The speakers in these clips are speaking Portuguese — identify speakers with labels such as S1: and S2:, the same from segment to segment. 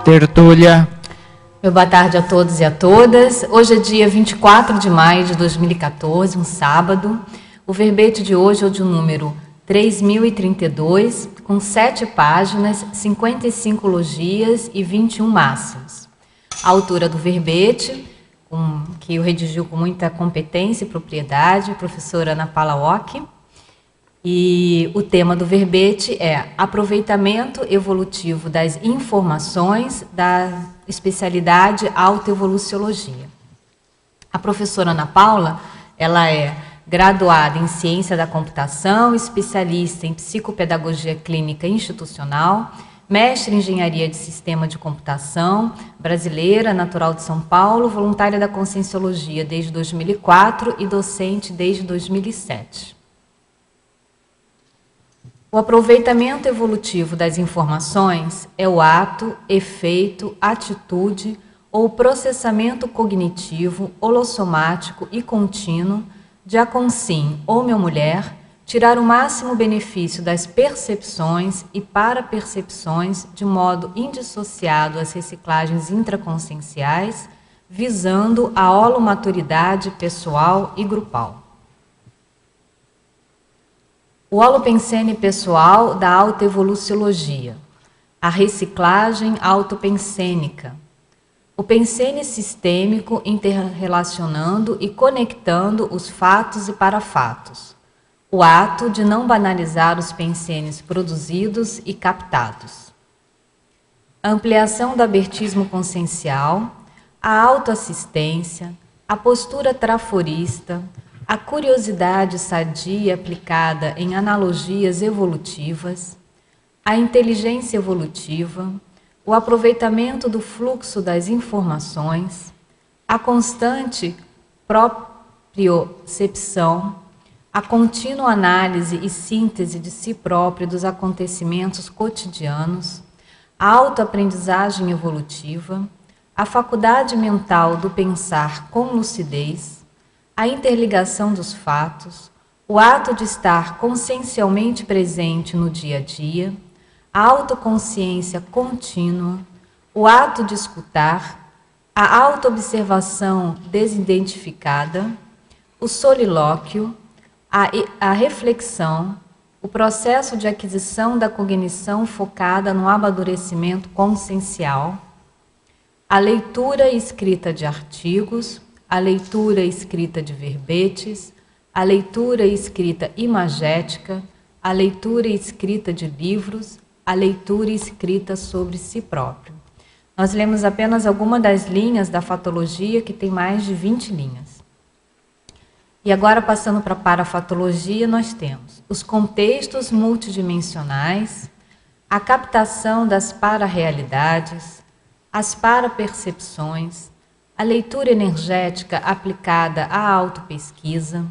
S1: tertúlia.
S2: Meu boa tarde a todos e a todas. Hoje é dia 24 de maio de 2014, um sábado. O verbete de hoje é o de número 3032, com 7 páginas, 55 logias e 21 máximos. A autora do verbete, que eu redigiu com muita competência e propriedade, a professora Ana Paula Ock. E o tema do verbete é aproveitamento evolutivo das informações da especialidade autoevoluciologia. A professora Ana Paula, ela é graduada em ciência da computação, especialista em psicopedagogia clínica institucional, mestre em engenharia de sistema de computação, brasileira, natural de São Paulo, voluntária da Conscienciologia desde 2004 e docente desde 2007. O aproveitamento evolutivo das informações é o ato, efeito, atitude ou processamento cognitivo, holossomático e contínuo de a consim, homem ou mulher, tirar o máximo benefício das percepções e parapercepções de modo indissociado às reciclagens intraconscienciais, visando a holomaturidade pessoal e grupal. O holopensene pessoal da autoevoluciologia, a reciclagem autopensênica, o pensene sistêmico interrelacionando e conectando os fatos e parafatos, o ato de não banalizar os pensenes produzidos e captados, a ampliação do abertismo consciencial, a autoassistência, a postura traforista, a curiosidade sadia aplicada em analogias evolutivas, a inteligência evolutiva, o aproveitamento do fluxo das informações, a constante propriocepção, a contínua análise e síntese de si próprio dos acontecimentos cotidianos, a autoaprendizagem evolutiva, a faculdade mental do pensar com lucidez, a interligação dos fatos, o ato de estar consciencialmente presente no dia a dia, a autoconsciência contínua, o ato de escutar, a autoobservação desidentificada, o solilóquio, a reflexão, o processo de aquisição da cognição focada no amadurecimento consciencial, a leitura e escrita de artigos, a leitura escrita de verbetes, a leitura escrita imagética, a leitura escrita de livros, a leitura escrita sobre si próprio. Nós lemos apenas algumas das linhas da fatologia, que tem mais de 20 linhas. E agora, passando para a parafatologia, nós temos os contextos multidimensionais, a captação das pararealidades, as parapercepções, a leitura energética aplicada à autopesquisa,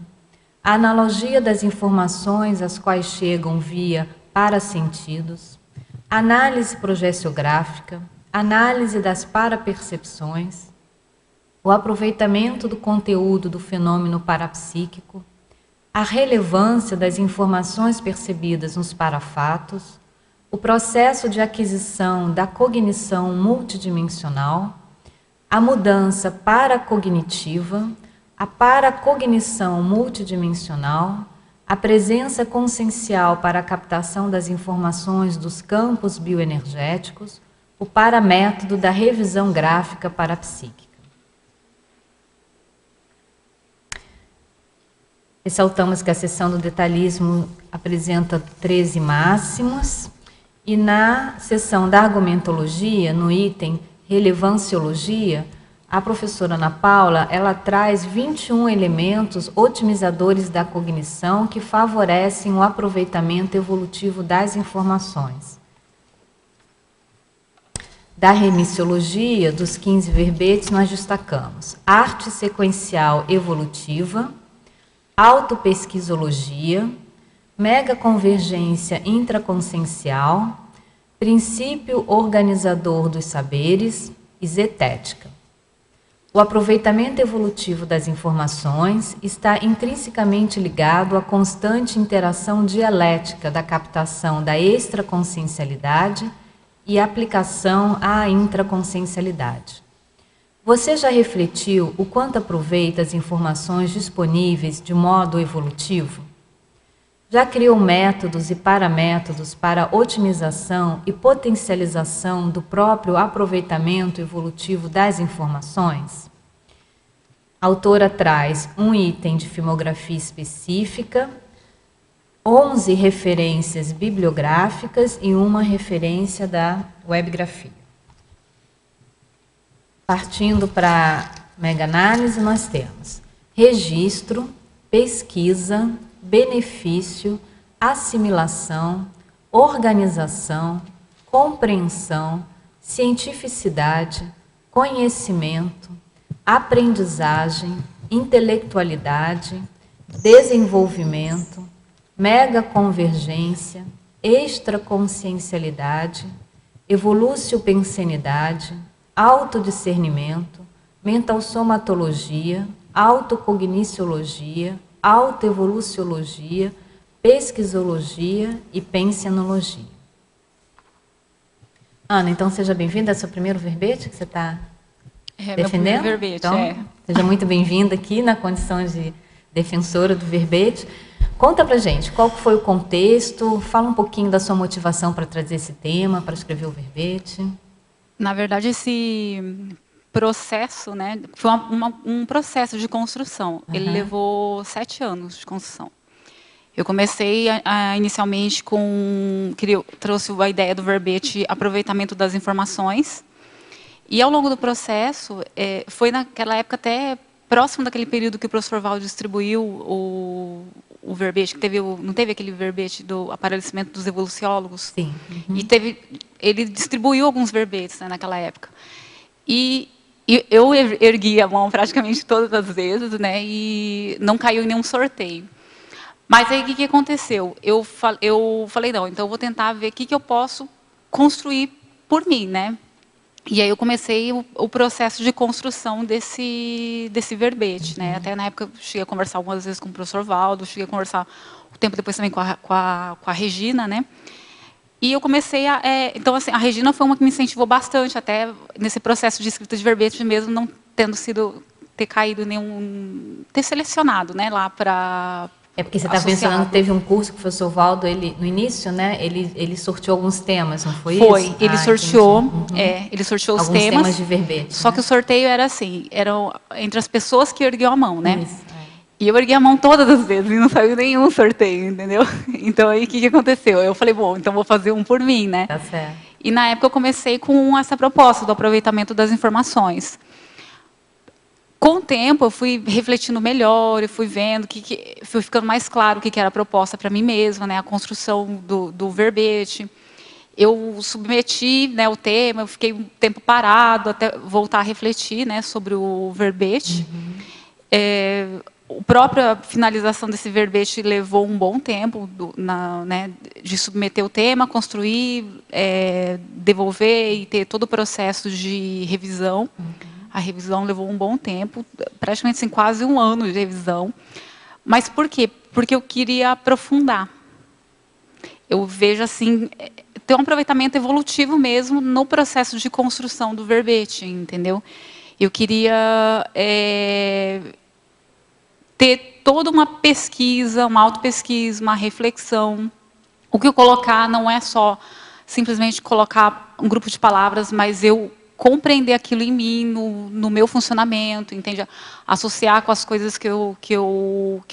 S2: a analogia das informações às quais chegam via parasentidos, análise projeciográfica, análise das parapercepções, o aproveitamento do conteúdo do fenômeno parapsíquico, a relevância das informações percebidas nos parafatos, o processo de aquisição da cognição multidimensional, a mudança paracognitiva, a paracognição multidimensional, a presença consciencial para a captação das informações dos campos bioenergéticos, o paramétodo da revisão gráfica parapsíquica. Ressaltamos que a seção do detalhismo apresenta 13 máximos e na seção da argumentologia, no item relevanciologia, a professora Ana Paula, ela traz 21 elementos otimizadores da cognição que favorecem o aproveitamento evolutivo das informações. Da remissiologia, dos 15 verbetes, nós destacamos arte sequencial evolutiva, autopesquisologia, megaconvergência intraconsciencial, princípio organizador dos saberes e zetética. O aproveitamento evolutivo das informações está intrinsecamente ligado à constante interação dialética da captação da extraconsciencialidade e aplicação à intraconsciencialidade. Você já refletiu o quanto aproveita as informações disponíveis de modo evolutivo? Já criou métodos e paramétodos para otimização e potencialização do próprio aproveitamento evolutivo das informações? A autora traz um item de filmografia específica, 11 referências bibliográficas e uma referência da webgrafia. Partindo para a mega-análise, nós temos registro, pesquisa, benefício, assimilação, organização, compreensão, cientificidade, conhecimento, aprendizagem, intelectualidade, desenvolvimento, megaconvergência, extraconsciencialidade, evolúcio-pensenidade, autodiscernimento, mental-somatologia, autocogniciologia, autoevoluciologia, pesquisologia e pensenologia. Ana, então seja bem-vinda. É seu primeiro verbete que você está defendendo?
S1: Meu primeiro verbete,
S2: então, seja muito bem-vinda aqui na condição de defensora do verbete. Conta pra gente, qual foi o contexto, fala um pouquinho da sua motivação para trazer esse tema, para escrever o verbete.
S1: Na verdade, esse processo, né, foi um processo de construção. Ele levou 7 anos de construção. Eu comecei inicialmente trouxe a ideia do verbete aproveitamento das informações. E ao longo do processo, foi naquela época até próximo daquele período que o professor Val distribuiu o verbete, que não teve aquele verbete do aparelhamento dos evoluciólogos?
S2: Sim.
S1: E ele distribuiu alguns verbetes, né, naquela época. E eu ergui a mão praticamente todas as vezes, né, e não caiu em nenhum sorteio. Mas aí o que aconteceu? Eu falei, não, então eu vou tentar ver o que eu posso construir por mim, né? E aí eu comecei o processo de construção desse verbete, né? Até na época eu cheguei a conversar algumas vezes com o professor Valdo, cheguei a conversar um tempo depois também com a Regina, né? E eu comecei então assim, a Regina foi uma que me incentivou bastante até nesse processo de escrita de verbete, mesmo não ter caído ter selecionado, né, lá para
S2: porque você está mencionando que teve um curso que o professor Valdo, no início, né, ele sorteou alguns temas, não foi isso?
S1: Foi, ele sorteou, ele sorteou os
S2: alguns temas de verbete.
S1: Só que o sorteio era assim, eram entre as pessoas que ergueu a mão, né?
S2: Isso,
S1: E eu ergui a mão todas as vezes e não saiu nenhum sorteio, entendeu? Então aí o que aconteceu? Eu falei, bom, então vou fazer um por mim, né?
S2: Tá certo.
S1: E na época eu comecei com essa proposta do aproveitamento das informações. Com o tempo, eu fui refletindo melhor, eu fui vendo, fui ficando mais claro o que era a proposta para mim mesma, né, a construção do verbete. Eu submeti, né, o tema, eu fiquei um tempo parado até voltar a refletir, né, sobre o verbete. A própria finalização desse verbete levou um bom tempo né, de submeter o tema, construir, devolver e ter todo o processo de revisão. A revisão levou um bom tempo, praticamente assim, quase um ano de revisão. Mas por quê? Porque eu queria aprofundar. Eu vejo assim, ter um aproveitamento evolutivo mesmo no processo de construção do verbete, entendeu? Eu queria ter toda uma pesquisa, uma autopesquisa, uma reflexão. O que eu colocar não é só simplesmente colocar um grupo de palavras, mas eu compreender aquilo em mim, no meu funcionamento, entende? Associar com as coisas que eu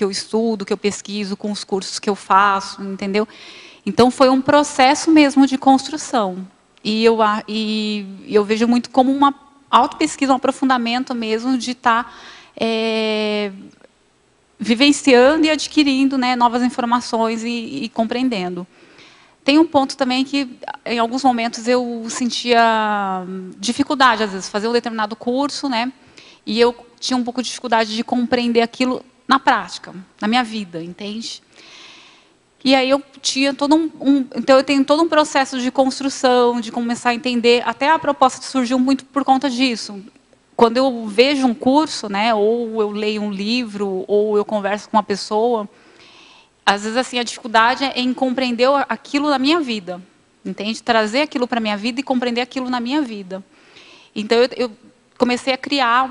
S1: estudo, que eu pesquiso, com os cursos que eu faço, entendeu? Então, foi um processo mesmo de construção. E eu vejo muito como uma autopesquisa, um aprofundamento mesmo de estar vivenciando e adquirindo, né, novas informações e compreendendo. Tem um ponto também que, em alguns momentos, eu sentia dificuldade, às vezes, fazer um determinado curso, né? E eu tinha um pouco de dificuldade de compreender aquilo na prática, na minha vida, entende? E aí eu tinha então eu tenho todo um processo de construção, de começar a entender. Até a proposta surgiu muito por conta disso. Quando eu vejo um curso, né? Ou eu leio um livro, ou eu converso com uma pessoa. Às vezes, assim, a dificuldade é em compreender aquilo na minha vida. entende? Trazer aquilo para a minha vida e compreender aquilo na minha vida. Então, eu comecei a criar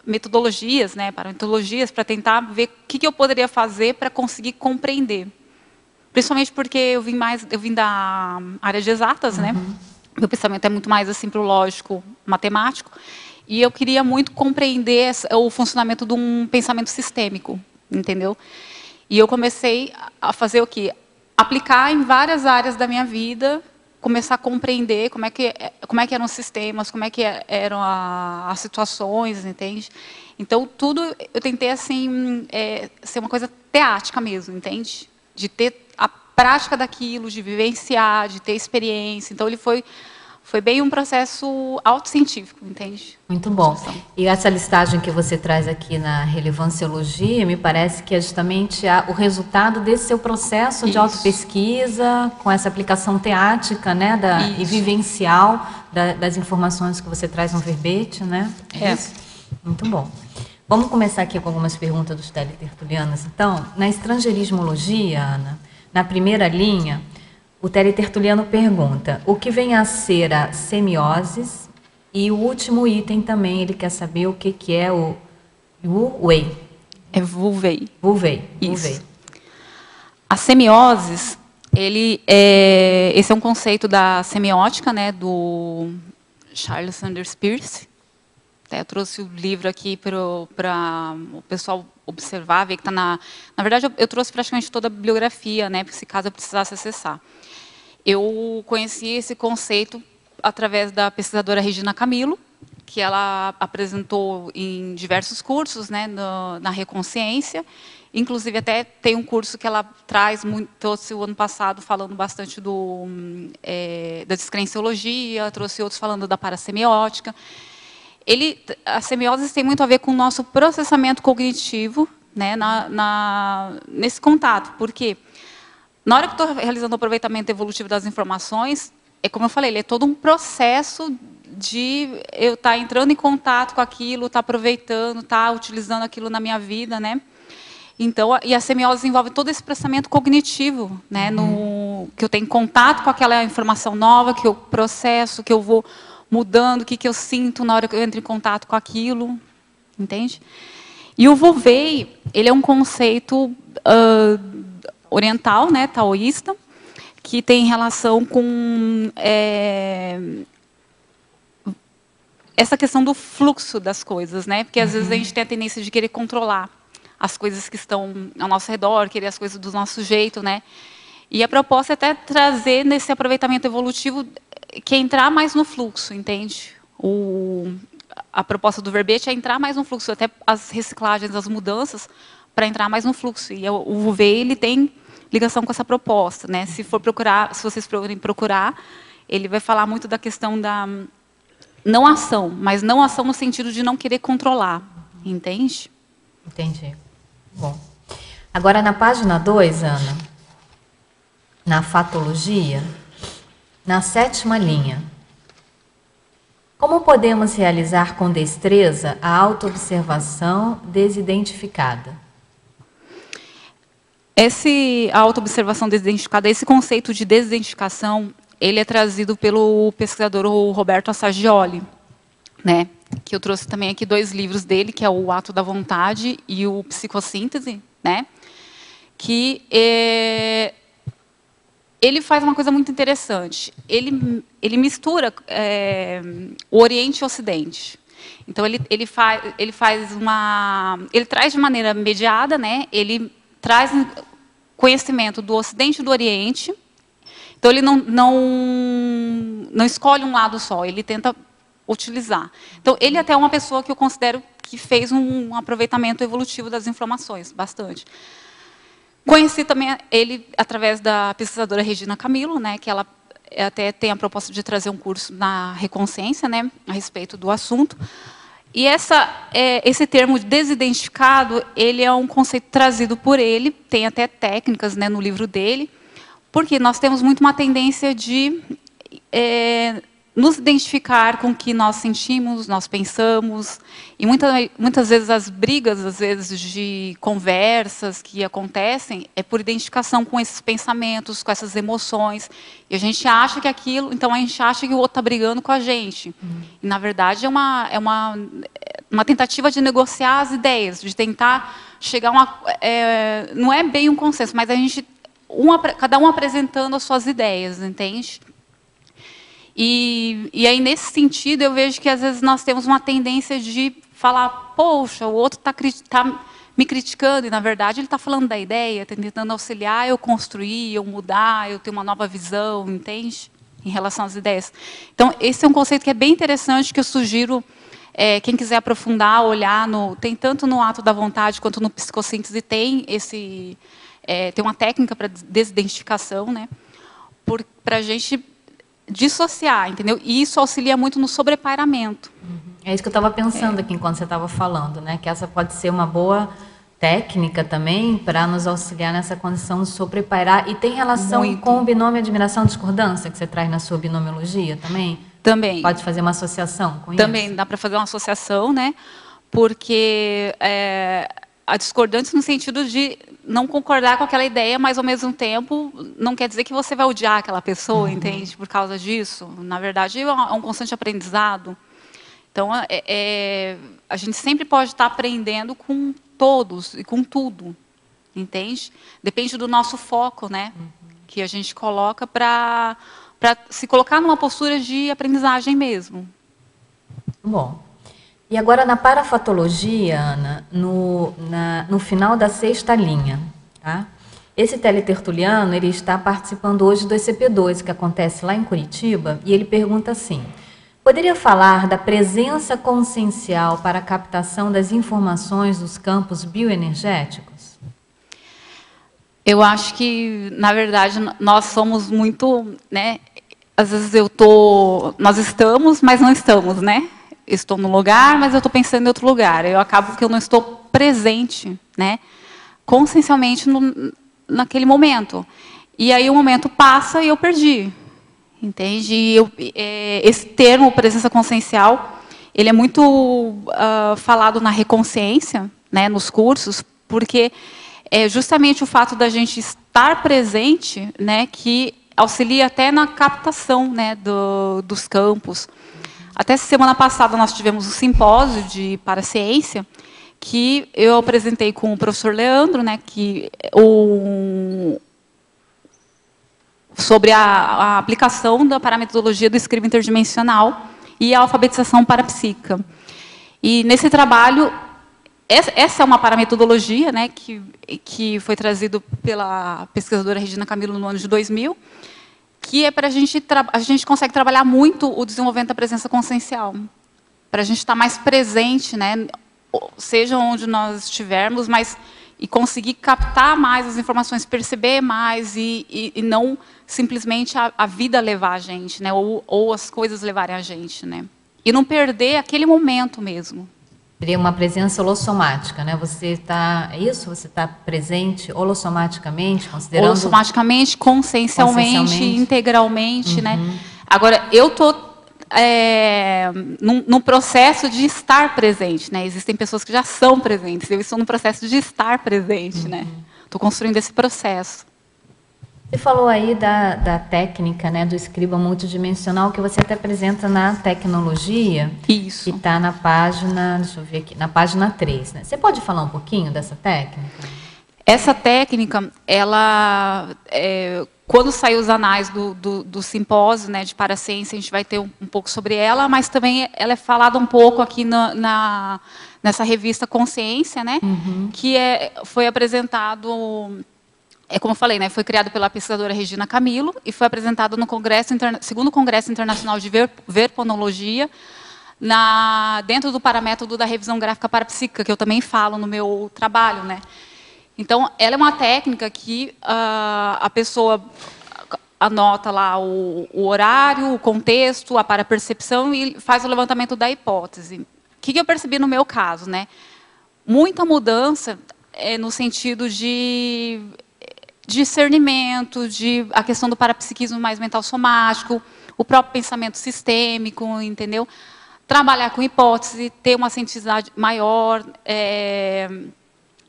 S1: metodologias, né, metodologias para tentar ver o que eu poderia fazer para conseguir compreender. Principalmente porque eu vim da área de exatas, né? Meu pensamento é muito mais assim para o lógico, matemático, e eu queria muito compreender o funcionamento de um pensamento sistêmico, entendeu? E eu comecei a fazer o quê? Aplicar em várias áreas da minha vida, começar a compreender como é que eram os sistemas, como é que eram as situações, entende? Então, tudo eu tentei assim ser uma coisa teática mesmo, entende? De ter a prática daquilo, de vivenciar, de ter experiência. Então, ele foi bem um processo autocientífico, entende?
S2: Muito bom. E essa listagem que você traz aqui na relevanciologia, me parece que é justamente o resultado desse seu processo de autopesquisa, com essa aplicação teática, né, e vivencial das informações que você traz no verbete, né?
S1: Isso.
S2: Muito bom. Vamos começar aqui com algumas perguntas dos teletertulianos, então. Na estrangeirismologia, Ana, na primeira linha, o teletertuliano pergunta o que vem a ser a semioses, e o último item também, ele quer saber o que é o Wu-Wei.
S1: É Wu-Wei.
S2: Wu-Wei.
S1: Isso. A semioses, esse é um conceito da semiótica, né, do Charles Sanders Peirce. Eu trouxe o livro aqui para o pessoal observar, ver que está na verdade, eu trouxe praticamente toda a bibliografia, né, se caso eu precisasse acessar. Eu conheci esse conceito através da pesquisadora Regina Camilo, que ela apresentou em diversos cursos, né, na Reconsciência. Inclusive, até tem um curso que ela traz, trouxe o ano passado, falando bastante da descrenciologia, trouxe outros falando da parasemiótica. A semiose tem muito a ver com o nosso processamento cognitivo, né, nesse contato. Por quê? Na hora que estou realizando o aproveitamento evolutivo das informações, como eu falei, ele é todo um processo de eu estar entrando em contato com aquilo, estar aproveitando, estar utilizando aquilo na minha vida, né? Então, e a semiose envolve todo esse processamento cognitivo, né? Que eu tenho contato com aquela informação nova, que eu processo, que eu vou mudando, o que eu sinto na hora que eu entro em contato com aquilo, entende? E o Wu-Wei, ele é um conceito oriental, né, taoísta, que tem relação com essa questão do fluxo das coisas, né? Porque às vezes a gente tem a tendência de querer controlar as coisas que estão ao nosso redor, querer as coisas do nosso jeito, né? E a proposta é até trazer nesse aproveitamento evolutivo que é entrar mais no fluxo, entende? A proposta do verbete é entrar mais no fluxo, até as reciclagens, as mudanças, para entrar mais no fluxo. E o Wu-Wei, ele tem ligação com essa proposta, né? Se vocês forem procurar, ele vai falar muito da questão da não ação, mas não ação no sentido de não querer controlar, entende?
S2: Entendi. Bom. Agora, na página 2, Ana, na fatologia, na 7ª linha, como podemos realizar com destreza a autoobservação desidentificada?
S1: A autoobservação desidentificada, esse conceito de desidentificação, ele é trazido pelo pesquisador Roberto Assagioli, né? Que eu trouxe também aqui 2 livros dele, que é o Ato da Vontade e o Psicossíntese, né? Que ele faz uma coisa muito interessante. Ele mistura o Oriente e o Ocidente. Então ele traz de maneira mediada, né? Ele traz conhecimento do Ocidente e do Oriente. Então ele não escolhe um lado só. Ele tenta utilizar. Então ele até é uma pessoa que eu considero que fez um aproveitamento evolutivo das informações, bastante. Conheci também ele através da pesquisadora Regina Camilo, né, que ela até tem a proposta de trazer um curso na Reconsciência, né, a respeito do assunto. E esse termo desidentificado, ele é um conceito trazido por ele, tem até técnicas, né, no livro dele, porque nós temos muito uma tendência de nos identificar com o que nós sentimos, nós pensamos, e muitas vezes as brigas, às vezes de conversas que acontecem, é por identificação com esses pensamentos, com essas emoções, e a gente acha que aquilo, então a gente acha que o outro está brigando com a gente, e na verdade é uma tentativa de negociar as ideias, de tentar chegar a uma, não é bem um consenso, mas a gente, cada um apresentando as suas ideias, entende? E aí, nesse sentido, eu vejo que, às vezes, nós temos uma tendência de falar, poxa, o outro está me criticando, e, na verdade, ele está falando da ideia, tentando auxiliar eu construir, eu mudar, eu ter uma nova visão, entende? Em relação às ideias. Então, esse é um conceito que é bem interessante, que eu sugiro, quem quiser aprofundar, olhar, tem tanto no ato da vontade, quanto no psicossíntese, tem uma técnica para desidentificação, né? Para a gente dissociar, entendeu? E isso auxilia muito no sobrepairamento.
S2: É isso que eu estava pensando aqui enquanto você estava falando, né? Que essa pode ser uma boa técnica também para nos auxiliar nessa condição de sobrepairar. E tem relação muito com o binômio admiração-discordância que você traz na sua binomiologia também?
S1: Também.
S2: Pode fazer uma associação com isso?
S1: Também dá para fazer uma associação, né? Porque a discordância no sentido de não concordar com aquela ideia, mas, ao mesmo tempo, não quer dizer que você vai odiar aquela pessoa, entende? Por causa disso. Na verdade, é um constante aprendizado. Então, a gente sempre pode estar aprendendo com todos e com tudo, entende? Depende do nosso foco, né? Que a gente coloca para se colocar numa postura de aprendizagem mesmo.
S2: Bom. E agora, na parafatologia, Ana, no final da 6ª linha, tá? Esse teletertuliano, ele está participando hoje do ECP2, que acontece lá em Curitiba, e ele pergunta assim: poderia falar da presença consciencial para a captação das informações dos campos bioenergéticos?
S1: Eu acho que, na verdade, nós somos muito, né? Às vezes nós estamos, mas não estamos, né? Estou no lugar, mas eu estou pensando em outro lugar. Eu acabo que eu não estou presente, né, consciencialmente naquele momento. E aí o momento passa e eu perdi, entende? Esse termo, presença consciencial, ele é muito falado na reconsciência, né, nos cursos, porque é justamente o fato da gente estar presente, né, que auxilia até na captação, né, dos campos. Até semana passada nós tivemos um simpósio de paraciência que eu apresentei com o professor Leandro, né, sobre a aplicação da parametodologia do escribo interdimensional e a alfabetização parapsíquica. E nesse trabalho, essa é uma parametodologia, né, que foi trazido pela pesquisadora Regina Camilo no ano de 2000, que é para a gente consegue trabalhar muito o desenvolvimento da presença consciencial, para a gente estar mais presente, né, seja onde nós estivermos, e conseguir captar mais as informações, perceber mais e não simplesmente a vida levar a gente, né, ou as coisas levarem a gente, né, e não perder aquele momento mesmo.
S2: Seria uma presença holossomática, né? Você está presente holossomaticamente, considerando...
S1: Holossomaticamente, consciencialmente, integralmente, né? Agora, eu estou num processo de estar presente, né? Existem pessoas que já são presentes, eu estou no processo de estar presente, né? Estou construindo esse processo.
S2: Você falou aí da técnica, né, do escriba multidimensional, que você até apresenta na tecnologia.
S1: Isso.
S2: Que está na página, deixa eu ver aqui, na página 3. Né? Você pode falar um pouquinho dessa técnica?
S1: Essa técnica, ela, quando sair os anais do simpósio, né, de paraciência, a gente vai ter um pouco sobre ela, mas também ela é falada um pouco aqui nessa revista Consciência, né, que foi apresentado... como eu falei, né, foi criado pela pesquisadora Regina Camilo e foi apresentado no segundo Congresso Internacional de Verponologia, dentro do paramétodo da revisão gráfica parapsíquica, que eu também falo no meu trabalho, né. Então, ela é uma técnica que a pessoa anota lá o horário, o contexto, a parapercepção e faz o levantamento da hipótese. O que eu percebi no meu caso, né? Muita mudança no sentido de discernimento, a questão do parapsiquismo mais mental somático, o próprio pensamento sistêmico, entendeu? Trabalhar com hipótese, ter uma cientificidade maior.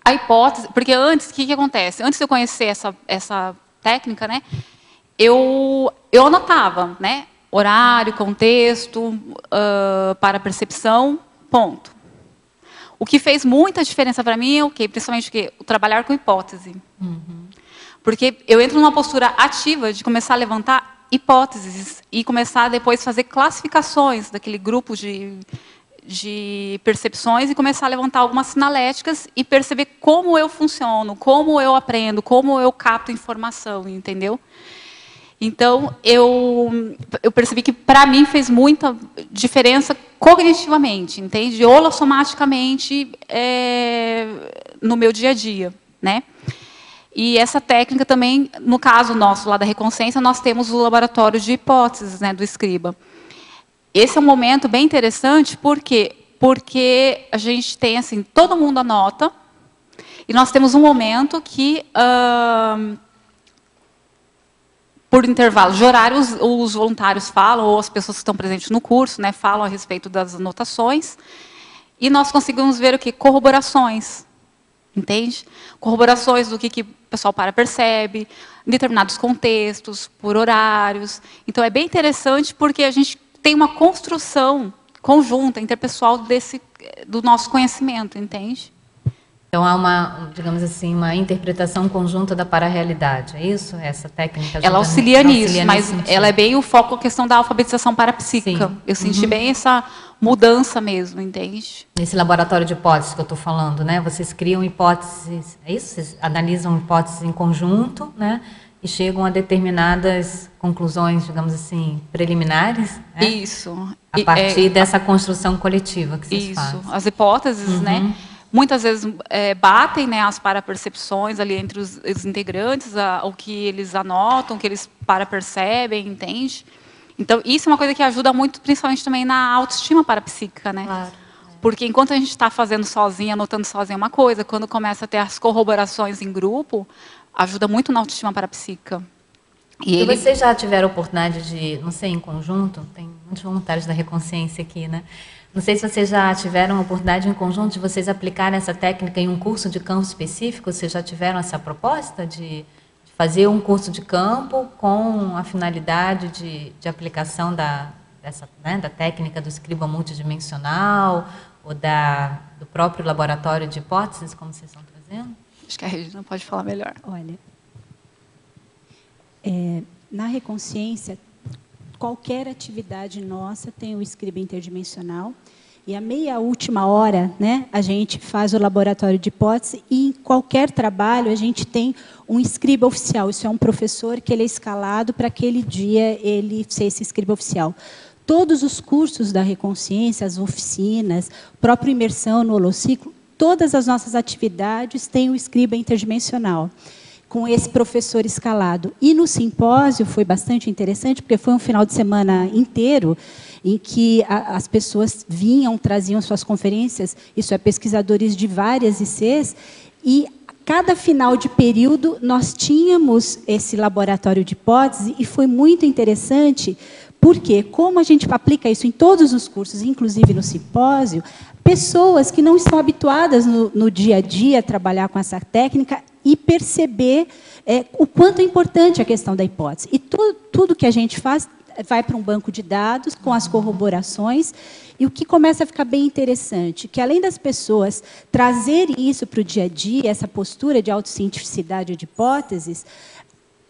S1: A hipótese, porque antes, o que acontece? Antes de eu conhecer essa técnica, né, eu anotava, né, horário, contexto, para percepção, ponto. O que fez muita diferença para mim é o quê? Principalmente o trabalhar com hipótese. Porque eu entro numa postura ativa de começar a levantar hipóteses e começar a depois fazer classificações daquele grupo de percepções e começar a levantar algumas sinaléticas e perceber como eu funciono, como eu aprendo, como eu capto informação, entendeu? Então, eu percebi que, para mim, fez muita diferença cognitivamente, entende? Holossomaticamente, no meu dia a dia, né? E essa técnica também, no caso nosso, lá da Reconsciência, nós temos o laboratório de hipóteses, né, do Escriba. Esse é um momento bem interessante, por quê? Porque a gente tem, assim, todo mundo anota, e nós temos um momento que, por intervalo de horário, os voluntários falam, ou as pessoas que estão presentes no curso, né, falam a respeito das anotações, e nós conseguimos ver o quê? Corroborações, entende? Corroborações do que o pessoal percebe, em determinados contextos, por horários. Então, é bem interessante, porque a gente tem uma construção conjunta, interpessoal, do nosso conhecimento, entende?
S2: Então, há uma, digamos assim, uma interpretação conjunta da para-realidade, é isso? Essa técnica?
S1: Ela auxilia nisso, mas ela é bem o foco, a questão da alfabetização parapsíquica. Sim. Eu senti bem essa mudança mesmo, entende?
S2: Nesse laboratório de hipóteses que eu estou falando, né? Vocês criam hipóteses, é isso? Vocês analisam hipóteses em conjunto, né? E chegam a determinadas conclusões, digamos assim, preliminares. Né?
S1: Isso.
S2: A partir dessa construção coletiva que vocês fazem.
S1: Isso. As hipóteses, né? Muitas vezes batem, né, as parapercepções ali entre os integrantes, o que eles anotam, o que eles parapercebem, entende? Então, isso é uma coisa que ajuda muito, principalmente também na autoestima parapsíquica, né? Claro. Porque enquanto a gente está fazendo sozinha, anotando sozinha uma coisa, quando começa a ter as corroborações em grupo, ajuda muito na autoestima parapsíquica.
S2: E vocês já tiveram a oportunidade de, não sei, em conjunto, tem muitos voluntários da Reconsciência aqui, né? Não sei se vocês já tiveram a oportunidade em conjunto de vocês aplicarem essa técnica em um curso de campo específico. Vocês já tiveram essa proposta de fazer um curso de campo com a finalidade de aplicação da técnica do escriba multidimensional ou do próprio laboratório de hipóteses, como vocês estão trazendo?
S1: Acho que a Regina pode falar melhor.
S3: Olha, na Reconsciência, qualquer atividade nossa tem o escriba interdimensional, e a meia última hora, né, a gente faz o laboratório de hipótese, e em qualquer trabalho a gente tem um escriba oficial. Isso é um professor que ele é escalado para aquele dia ele ser esse escriba oficial. Todos os cursos da Reconsciência, as oficinas, própria imersão no holociclo, todas as nossas atividades têm o escriba interdimensional, com esse professor escalado. E no simpósio foi bastante interessante, porque foi um final de semana inteiro em que as pessoas vinham, traziam suas conferências, isso é, pesquisadores de várias ICs, e cada final de período nós tínhamos esse laboratório de hipótese, e foi muito interessante, porque como a gente aplica isso em todos os cursos, inclusive no simpósio, pessoas que não estão habituadas no dia a dia a trabalhar com essa técnica e perceber o quanto é importante a questão da hipótese. E tudo que a gente faz vai para um banco de dados com as corroborações, e o que começa a ficar bem interessante, que além das pessoas trazerem isso para o dia a dia, essa postura de autocientificidade de hipóteses,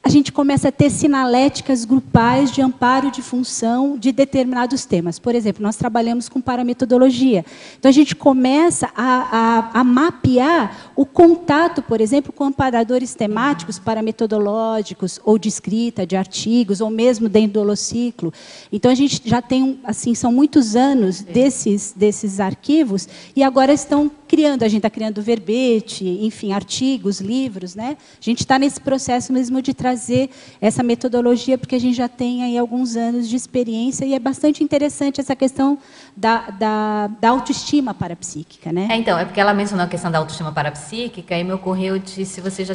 S3: a gente começa a ter sinaléticas grupais de amparo de função de determinados temas. Por exemplo, nós trabalhamos com parametodologia. Então, a gente começa a mapear o contato, por exemplo, com amparadores temáticos parametodológicos, ou de escrita, de artigos, ou mesmo dentro do holociclo. Então, a gente já tem, assim, são muitos anos desses arquivos, e agora estão criando, a gente está criando verbete, enfim, artigos, livros, né? A gente está nesse processo mesmo de trazer essa metodologia, porque a gente já tem aí alguns anos de experiência, e é bastante interessante essa questão da autoestima parapsíquica, né?
S2: Então, é porque ela mencionou a questão da autoestima parapsíquica, e me ocorreu de se vocês já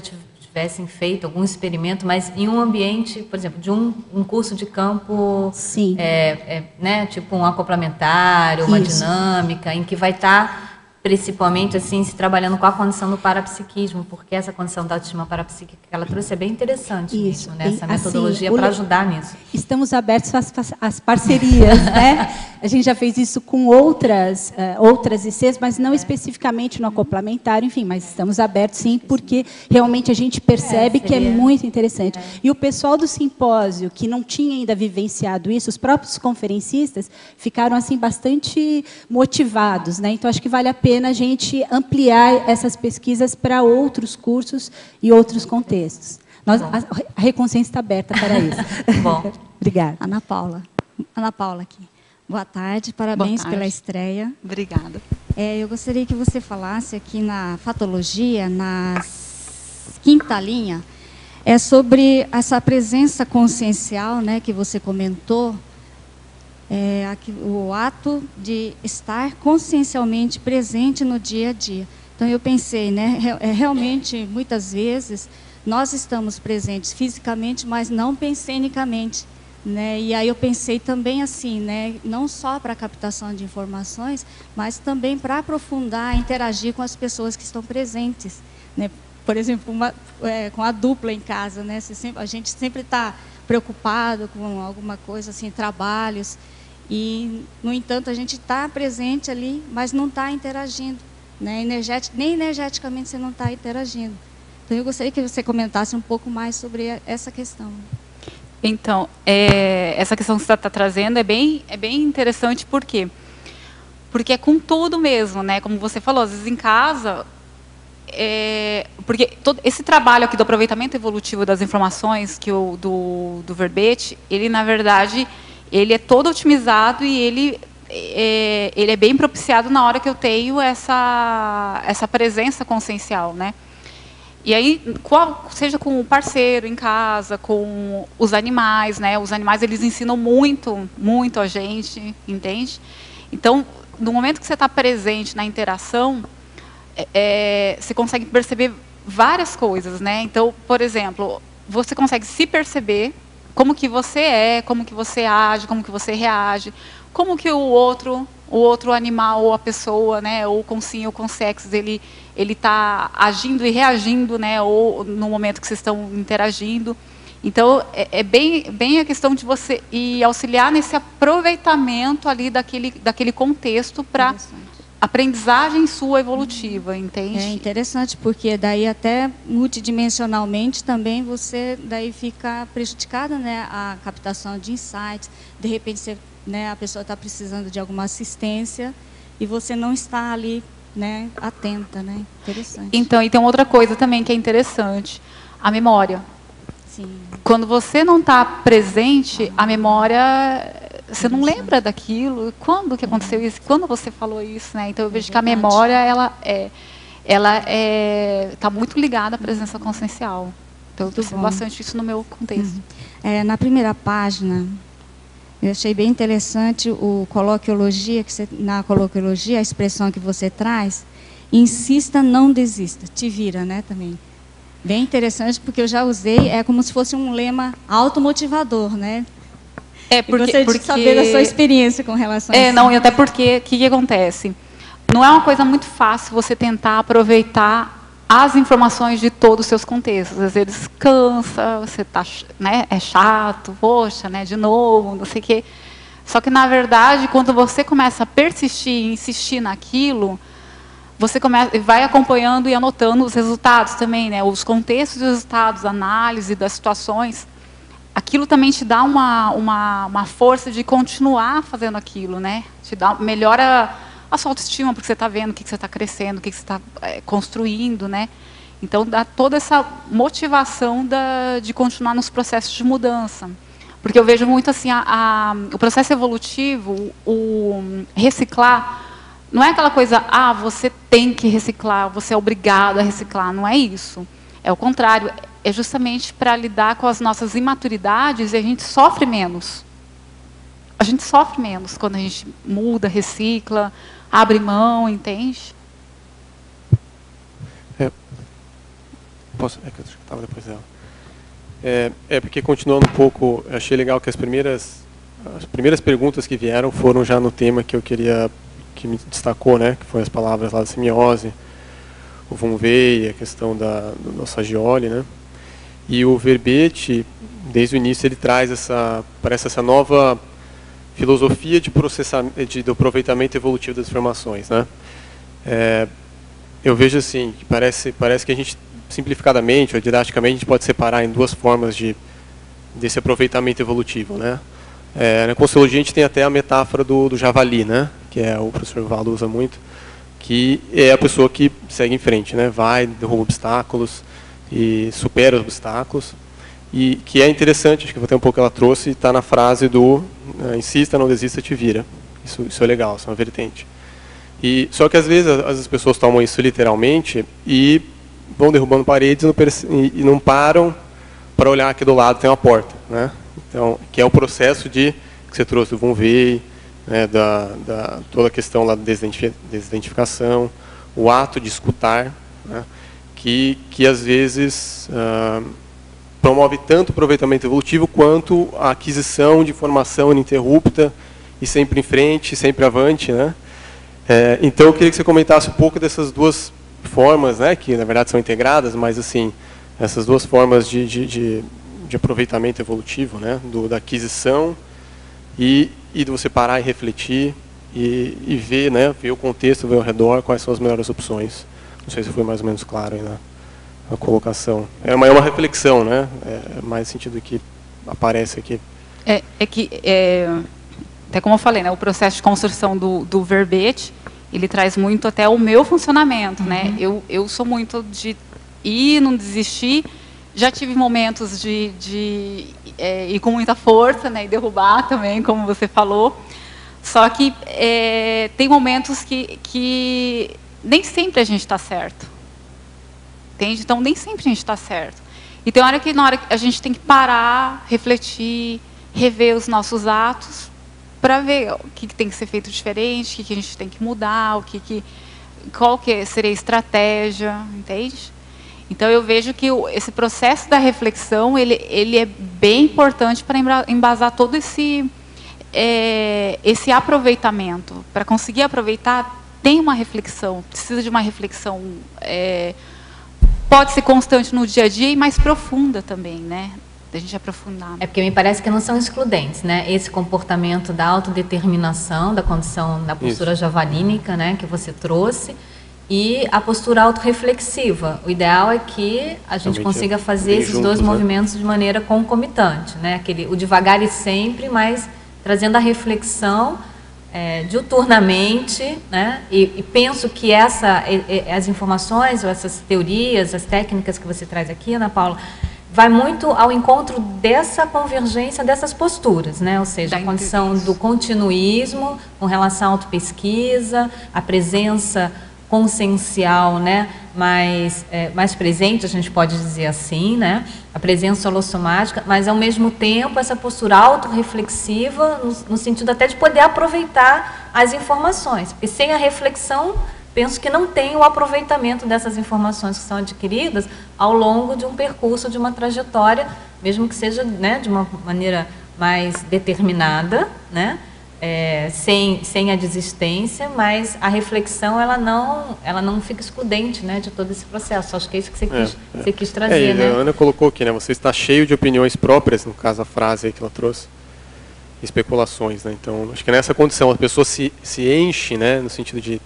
S2: tivessem feito algum experimento, mas em um ambiente, por exemplo, de um curso de campo,
S3: Sim.
S2: Né, tipo um acoplamentário, uma
S3: Isso.
S2: dinâmica, em que vai estar principalmente assim se trabalhando com a condição do parapsiquismo, porque essa condição da autoestima parapsíquica que ela trouxe é bem interessante
S3: Isso.
S2: mesmo, né, essa
S3: Assim,
S2: metodologia para ajudar nisso.
S3: Estamos abertos às parcerias, né? A gente já fez isso com outras ICs, mas não especificamente no acoplamentário, enfim, mas estamos abertos sim, porque realmente a gente percebe que é muito interessante. E o pessoal do simpósio, que não tinha ainda vivenciado isso, os próprios conferencistas ficaram assim bastante motivados, né? Então acho que vale a pena a gente ampliar essas pesquisas para outros cursos e outros contextos. A Reconsciência está aberta para isso.
S2: Bom.
S3: Obrigada.
S4: Ana Paula aqui. Boa tarde, parabéns pela estreia.
S1: Obrigada.
S4: Eu gostaria que você falasse aqui na fatologia, na quinta linha, sobre essa presença consciencial, né, que você comentou, o ato de estar consciencialmente presente no dia a dia. Então, eu pensei, né, realmente, muitas vezes, nós estamos presentes fisicamente, mas não pensenicamente. Né? E aí eu pensei também assim, né, não só para a captação de informações, mas também para aprofundar, interagir com as pessoas que estão presentes. Né? Por exemplo, com a dupla em casa, né? A gente sempre está preocupado com alguma coisa, assim, trabalhos, e, no entanto, a gente está presente ali, mas não está interagindo. Né? Nem energeticamente você não está interagindo. Então, eu gostaria que você comentasse um pouco mais sobre essa questão.
S1: Então, essa questão que você está trazendo é bem interessante, por quê? Porque é com tudo mesmo, né? Como você falou, às vezes em casa, porque esse trabalho aqui do aproveitamento evolutivo das informações do verbete, ele, na verdade, ele é todo otimizado e ele é bem propiciado na hora que eu tenho essa presença consciencial, né? E aí, seja com o parceiro em casa, com os animais, né? Os animais, eles ensinam muito, muito a gente, entende? Então, no momento que você está presente na interação, você consegue perceber várias coisas, né? Então, por exemplo, você consegue se perceber como que você é, como que você age, como que você reage, como que o outro animal ou a pessoa, né, ou com sim ou com sexo, ele está agindo e reagindo, né, ou no momento que vocês estão interagindo. Então, é bem a questão de você ir auxiliar nesse aproveitamento ali daquele contexto para aprendizagem sua evolutiva, entende?
S4: É interessante, porque daí até multidimensionalmente também você daí fica prejudicada, né, a captação de insights, de repente você, né, a pessoa está precisando de alguma assistência e você não está ali, né, atenta, né? Interessante.
S1: Então, e tem outra coisa também que é interessante, a memória.
S4: Sim.
S1: Quando você não está presente, a memória, você não lembra daquilo. Quando que aconteceu isso? Quando você falou isso, né? Então eu vejo que a memória ela está muito ligada à presença consciencial. Então eu percebo bastante isso no meu contexto.
S4: Na primeira página, eu achei bem interessante o coloquiologia, na coloquiologia, a expressão que você traz, insista, não desista, te vira, né, também. Bem interessante, porque eu já usei, é como se fosse um lema automotivador, né?
S1: Porque
S4: gostaria de saber da sua experiência com relação a isso.
S1: Não, e até porque, o que acontece? Não é uma coisa muito fácil você tentar aproveitar as informações de todos os seus contextos. Às vezes cansa, você tá, né, é chato, poxa, né, de novo, não sei o quê. Só que, na verdade, quando você começa a persistir e insistir naquilo, você vai acompanhando e anotando os resultados também, né, os contextos dos resultados, análise das situações. Aquilo também te dá uma força de continuar fazendo aquilo, né? Melhora a sua autoestima, porque você está vendo o que você está crescendo, o que você está construindo, né? Então, dá toda essa motivação de continuar nos processos de mudança. Porque eu vejo muito assim, o processo evolutivo, o reciclar, não é aquela coisa, você tem que reciclar, você é obrigado a reciclar, não é isso. É o contrário, é justamente para lidar com as nossas imaturidades e a gente sofre menos. A gente sofre menos quando a gente muda, recicla, abre mão, entende?
S5: Posso? É que eu estava depois dela. Porque continuando um pouco, eu achei legal que as primeiras perguntas que vieram foram já no tema que eu queria, que me destacou, né? Que foi as palavras lá da semiose, o von Wey, a questão do Saggioli, né? E o verbete, desde o início, ele traz parece essa nova filosofia de processamento, do aproveitamento evolutivo das informações, né? Eu vejo assim, que parece que a gente, simplificadamente ou didaticamente, a gente pode separar em duas formas desse aproveitamento evolutivo, né? Na Consciologia a gente tem até a metáfora do javali, né? Que o professor Valdo usa muito, que é a pessoa que segue em frente, né? Vai, derruba obstáculos e supera os obstáculos. E que é interessante, acho que até um pouco ela trouxe, está na frase do insista, não desista, te vira. Isso é legal, isso é uma vertente. Só que às vezes as pessoas tomam isso literalmente e vão derrubando paredes e não param para olhar aqui do lado tem uma porta, né? Então, que é o processo que você trouxe do von Wey, né, toda a questão lá da desidentificação, o ato de escutar, né, que às vezes promove tanto o aproveitamento evolutivo quanto a aquisição de informação ininterrupta e sempre em frente, sempre avante, né? Então eu queria que você comentasse um pouco dessas duas formas, né, que na verdade são integradas, mas assim, essas duas formas de aproveitamento evolutivo, né, da aquisição e de você parar e refletir e ver, né, ver o contexto, ver ao redor, quais são as melhores opções. Não sei se foi mais ou menos claro aí na colocação. É uma reflexão, né, mais sentido que aparece aqui.
S1: Até como eu falei, né, o processo de construção do verbete, ele traz muito até o meu funcionamento, né? Eu sou muito de ir, não desistir. Já tive momentos de ir com muita força, né, e derrubar também, como você falou. Só que tem momentos que nem sempre a gente está certo. Entende? Então, nem sempre a gente está certo. E tem hora que a gente tem que parar, refletir, rever os nossos atos, para ver o que tem que ser feito diferente, o que a gente tem que mudar, qual que seria a estratégia, entende? Então, eu vejo que esse processo da reflexão, ele é bem importante para embasar todo esse aproveitamento. Para conseguir aproveitar, tem uma reflexão, precisa de uma reflexão, pode ser constante no dia a dia e mais profunda também, né? Da gente aprofundar.
S2: Porque me parece que não são excludentes, né? Esse comportamento da autodeterminação, da condição da postura javalínica, né, que você trouxe, e a postura autorreflexiva. O ideal é que a gente consiga fazer esses dois movimentos de maneira concomitante, né? O devagar e sempre, mas trazendo a reflexão diuturnamente, né? E penso que as informações, ou essas teorias, as técnicas que você traz aqui, Ana Paula, vai muito ao encontro dessa convergência dessas posturas, né? Ou seja, a condição do continuismo com relação à autopesquisa, a presença consciencial, né, mais presente, a gente pode dizer assim, né, a presença holossomática, mas ao mesmo tempo essa postura autorreflexiva no sentido até de poder aproveitar as informações, porque sem a reflexão penso que não tem o aproveitamento dessas informações que são adquiridas ao longo de um percurso, de uma trajetória, mesmo que seja, né, de uma maneira mais determinada, né, sem a desistência, mas a reflexão ela não fica excludente, né, de todo esse processo. Acho que é isso que você quis trazer, né?
S5: A Ana colocou aqui, né, você está cheio de opiniões próprias, no caso a frase aí que ela trouxe, especulações, né? Então acho que nessa condição a pessoa se enche, né, no sentido de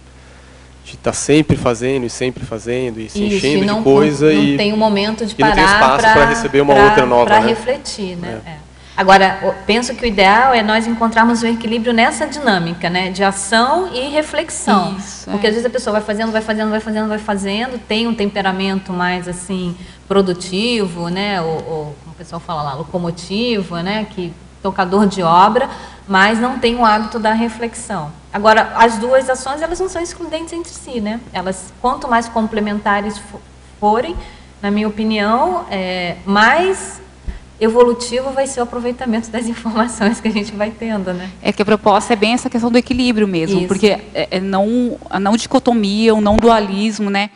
S5: estar sempre fazendo e se enchendo de coisa
S2: e não tem um momento de parar,
S5: não tem espaço para receber uma outra nova,
S2: para refletir, né? Agora, penso que o ideal é nós encontrarmos um equilíbrio nessa dinâmica, né, de ação e reflexão. Isso, porque às vezes a pessoa vai fazendo, tem um temperamento mais assim produtivo, né, ou como o pessoal fala lá, locomotivo, né, tocador de obra, mas não tem o hábito da reflexão. Agora, as duas ações, elas não são excludentes entre si, né? Elas, quanto mais complementares forem, na minha opinião, mais evolutivo vai ser o aproveitamento das informações que a gente vai tendo, né?
S1: Que a proposta é bem essa questão do equilíbrio mesmo, porque não dicotomia, o não dualismo, né?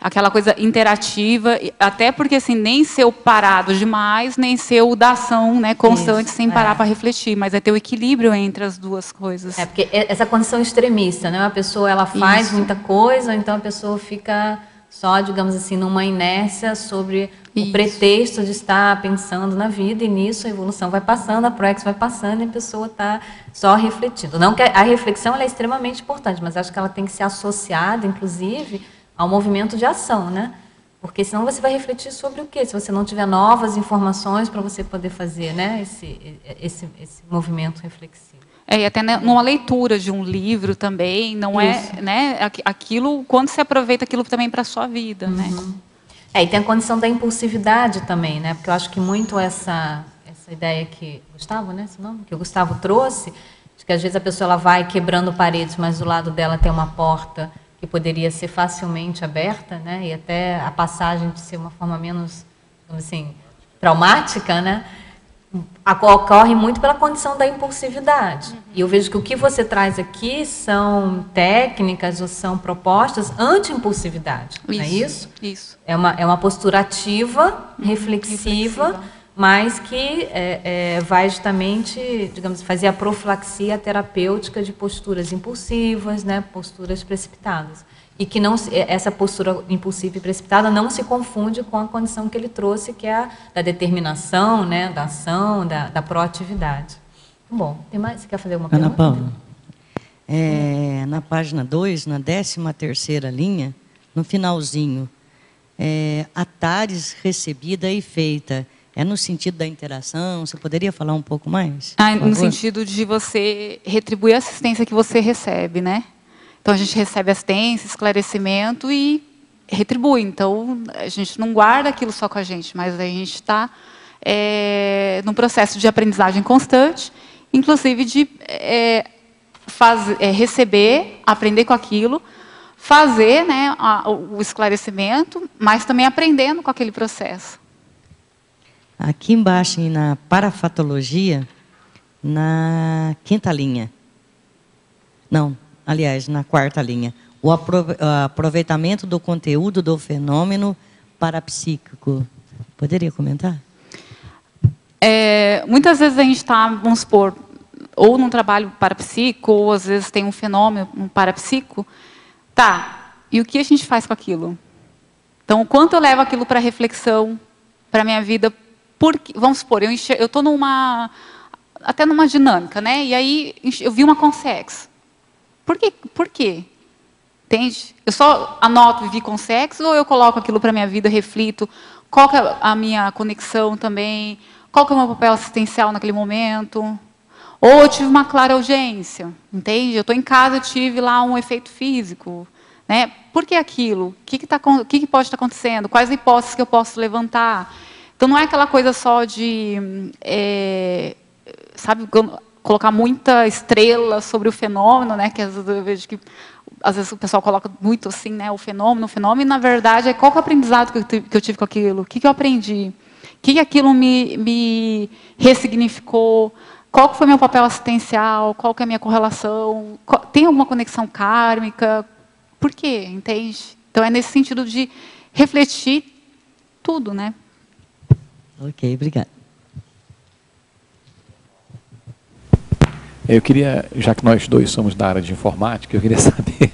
S1: aquela coisa interativa, até porque assim, nem ser o parado demais, nem ser o da ação, né, constante, sem parar para refletir, mas é ter o equilíbrio entre as duas coisas.
S2: É, porque essa condição extremista, né? A pessoa ela faz muita coisa, ou então a pessoa fica só, digamos assim, numa inércia sobre o pretexto de estar pensando na vida, e nisso a evolução vai passando, a progresso vai passando, e a pessoa está só refletindo. Não que a reflexão ela é extremamente importante, mas acho que ela tem que ser associada, inclusive, ao movimento de ação, né? Porque senão você vai refletir sobre o quê? Se você não tiver novas informações para você poder fazer, né, esse movimento reflexivo.
S1: E até numa leitura de um livro também, não é, né, aquilo, quando você aproveita aquilo também para a sua vida, né?
S2: E tem a condição da impulsividade também, né? Porque eu acho que muito essa ideia que Gustavo, né, esse nome, que o Gustavo trouxe, de que às vezes a pessoa ela vai quebrando paredes, mas do lado dela tem uma porta que poderia ser facilmente aberta, né? E até a passagem de ser uma forma menos, assim, traumática, né? Ocorre muito pela condição da impulsividade. E eu vejo que o que você traz aqui são técnicas ou são propostas anti-impulsividade, não é isso?
S1: Isso.
S2: É uma postura ativa, reflexiva, mas que vai justamente, digamos, fazer a profilaxia terapêutica de posturas impulsivas, né, posturas precipitadas. E que não, essa postura impulsiva e precipitada não se confunde com a condição que ele trouxe, que é a da determinação, né, da ação, da proatividade. Bom, tem mais? Você quer fazer alguma pergunta?
S6: Ana Paula, na página 2, na 13ª linha, no finalzinho, atares recebida e feita, é no sentido da interação? Você poderia falar um pouco mais?
S1: No sentido de você retribuir a assistência que você recebe, né? Então, a gente recebe assistência, esclarecimento e retribui. Então, a gente não guarda aquilo só com a gente, mas a gente está num processo de aprendizagem constante, inclusive de receber, aprender com aquilo, fazer, né, o esclarecimento, mas também aprendendo com aquele processo.
S6: Aqui embaixo, na parafatologia, na 5ª linha. Não. Aliás, na 4ª linha, o aproveitamento do conteúdo do fenômeno parapsíquico. Poderia comentar?
S1: Muitas vezes a gente está, vamos supor, ou num trabalho parapsíquico, ou às vezes tem um fenômeno parapsíquico. Tá, e o que a gente faz com aquilo? Então, o quanto eu levo aquilo para reflexão, para a minha vida? Porque, vamos supor, eu estou até numa dinâmica, né? E aí eu vi uma consex. Por quê? Entende? Eu só anoto vivi com sexo ou eu coloco aquilo para a minha vida, reflito? Qual que é a minha conexão também? Qual que é o meu papel assistencial naquele momento? Ou eu tive uma clara urgência, entende? Eu estou em casa, eu tive lá um efeito físico. Né? Por que aquilo? O que pode estar acontecendo? Quais hipóteses que eu posso levantar? Então, não é aquela coisa só de... sabe... colocar muita estrela sobre o fenômeno, né? Que às vezes eu vejo que às vezes o pessoal coloca muito assim, né? O fenômeno, e na verdade qual que é o aprendizado que eu tive com aquilo? O que eu aprendi? O que aquilo me ressignificou? Qual que foi meu papel assistencial? Qual que é a minha correlação? Tem alguma conexão kármica? Por quê? Entende? Então é nesse sentido de refletir tudo, né?
S6: Ok, obrigada.
S7: Eu queria, já que nós dois somos da área de informática, eu queria saber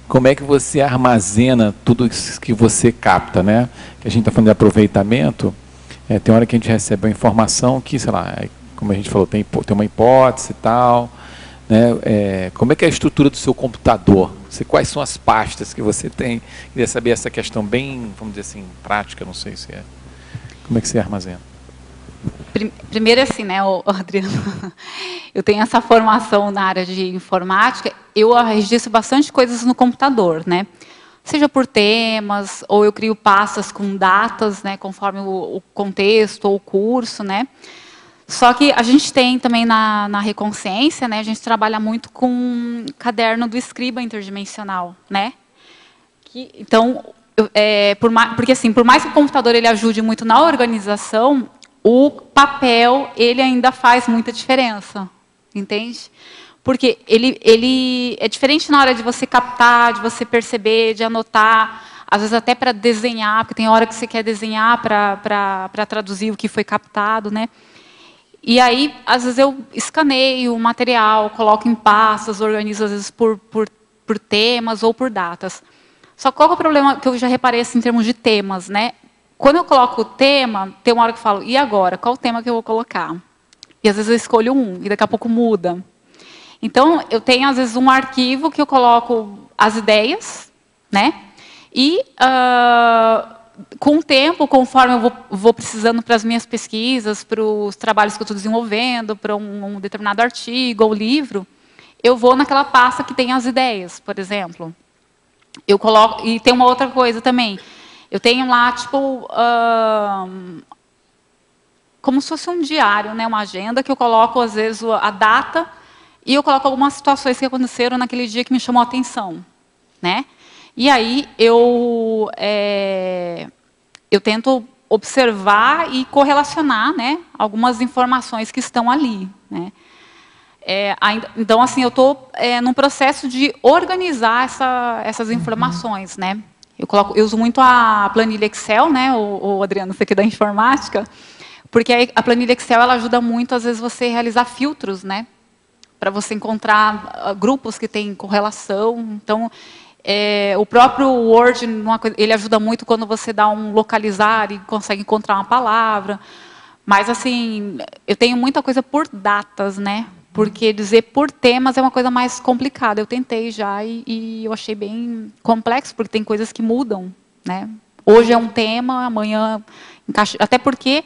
S7: como é que você armazena tudo isso que você capta, né? Que a gente está falando de aproveitamento, tem hora que a gente recebe uma informação que, sei lá, como a gente falou, tem uma hipótese e tal, né? Como é que é a estrutura do seu computador? Quais são as pastas que você tem? Queria saber essa questão bem, vamos dizer assim, prática, não sei se é. Como é que você armazena?
S1: Primeiro, assim, né, Adriano, eu tenho essa formação na área de informática, eu registro bastante coisas no computador, né? Seja por temas, ou eu crio pastas com datas, né, conforme o contexto ou o curso, né? Só que a gente tem também na Reconsciência, né, a gente trabalha muito com caderno do escriba interdimensional, né? Então, porque assim, por mais que o computador ele ajude muito na organização, o papel, ele ainda faz muita diferença, entende? Porque ele é diferente na hora de você captar, de você perceber, de anotar. às vezes até para desenhar, porque tem hora que você quer desenhar para traduzir o que foi captado, né? E aí, às vezes, eu escaneio o material, coloco em pastas, organizo, às vezes, por temas ou por datas. Só que qual é o problema que eu já reparei assim, em termos de temas, né? Quando eu coloco o tema, tem uma hora que eu falo, e agora? Qual o tema que eu vou colocar? E, às vezes, eu escolho um, e daqui a pouco muda. Então, eu tenho, às vezes, um arquivo que eu coloco as ideias, né? E, com o tempo, conforme eu vou precisando para as minhas pesquisas, para os trabalhos que eu estou desenvolvendo, para um determinado artigo ou livro, eu vou naquela pasta que tem as ideias, por exemplo. Eu coloco, e tem uma outra coisa também. Eu tenho lá, tipo, como se fosse um diário, né, uma agenda, que eu coloco, às vezes, a data, e eu coloco algumas situações que aconteceram naquele dia que me chamou a atenção, né? E aí eu tento observar e correlacionar, né, algumas informações que estão ali, né? Então, assim, eu estou num processo de organizar essas informações, né? Eu uso muito a planilha Excel, né? O Adriano, você que é da informática, porque a planilha Excel ela ajuda muito, às vezes, você realizar filtros, né? Para você encontrar grupos que têm correlação. Então, o próprio Word, ele ajuda muito quando você dá um localizar e consegue encontrar uma palavra. Mas, assim, eu tenho muita coisa por datas, né? Porque dizer por temas é uma coisa mais complicada. Eu tentei já e eu achei bem complexo, porque tem coisas que mudam, né? Hoje é um tema, amanhã encaixa. Até porque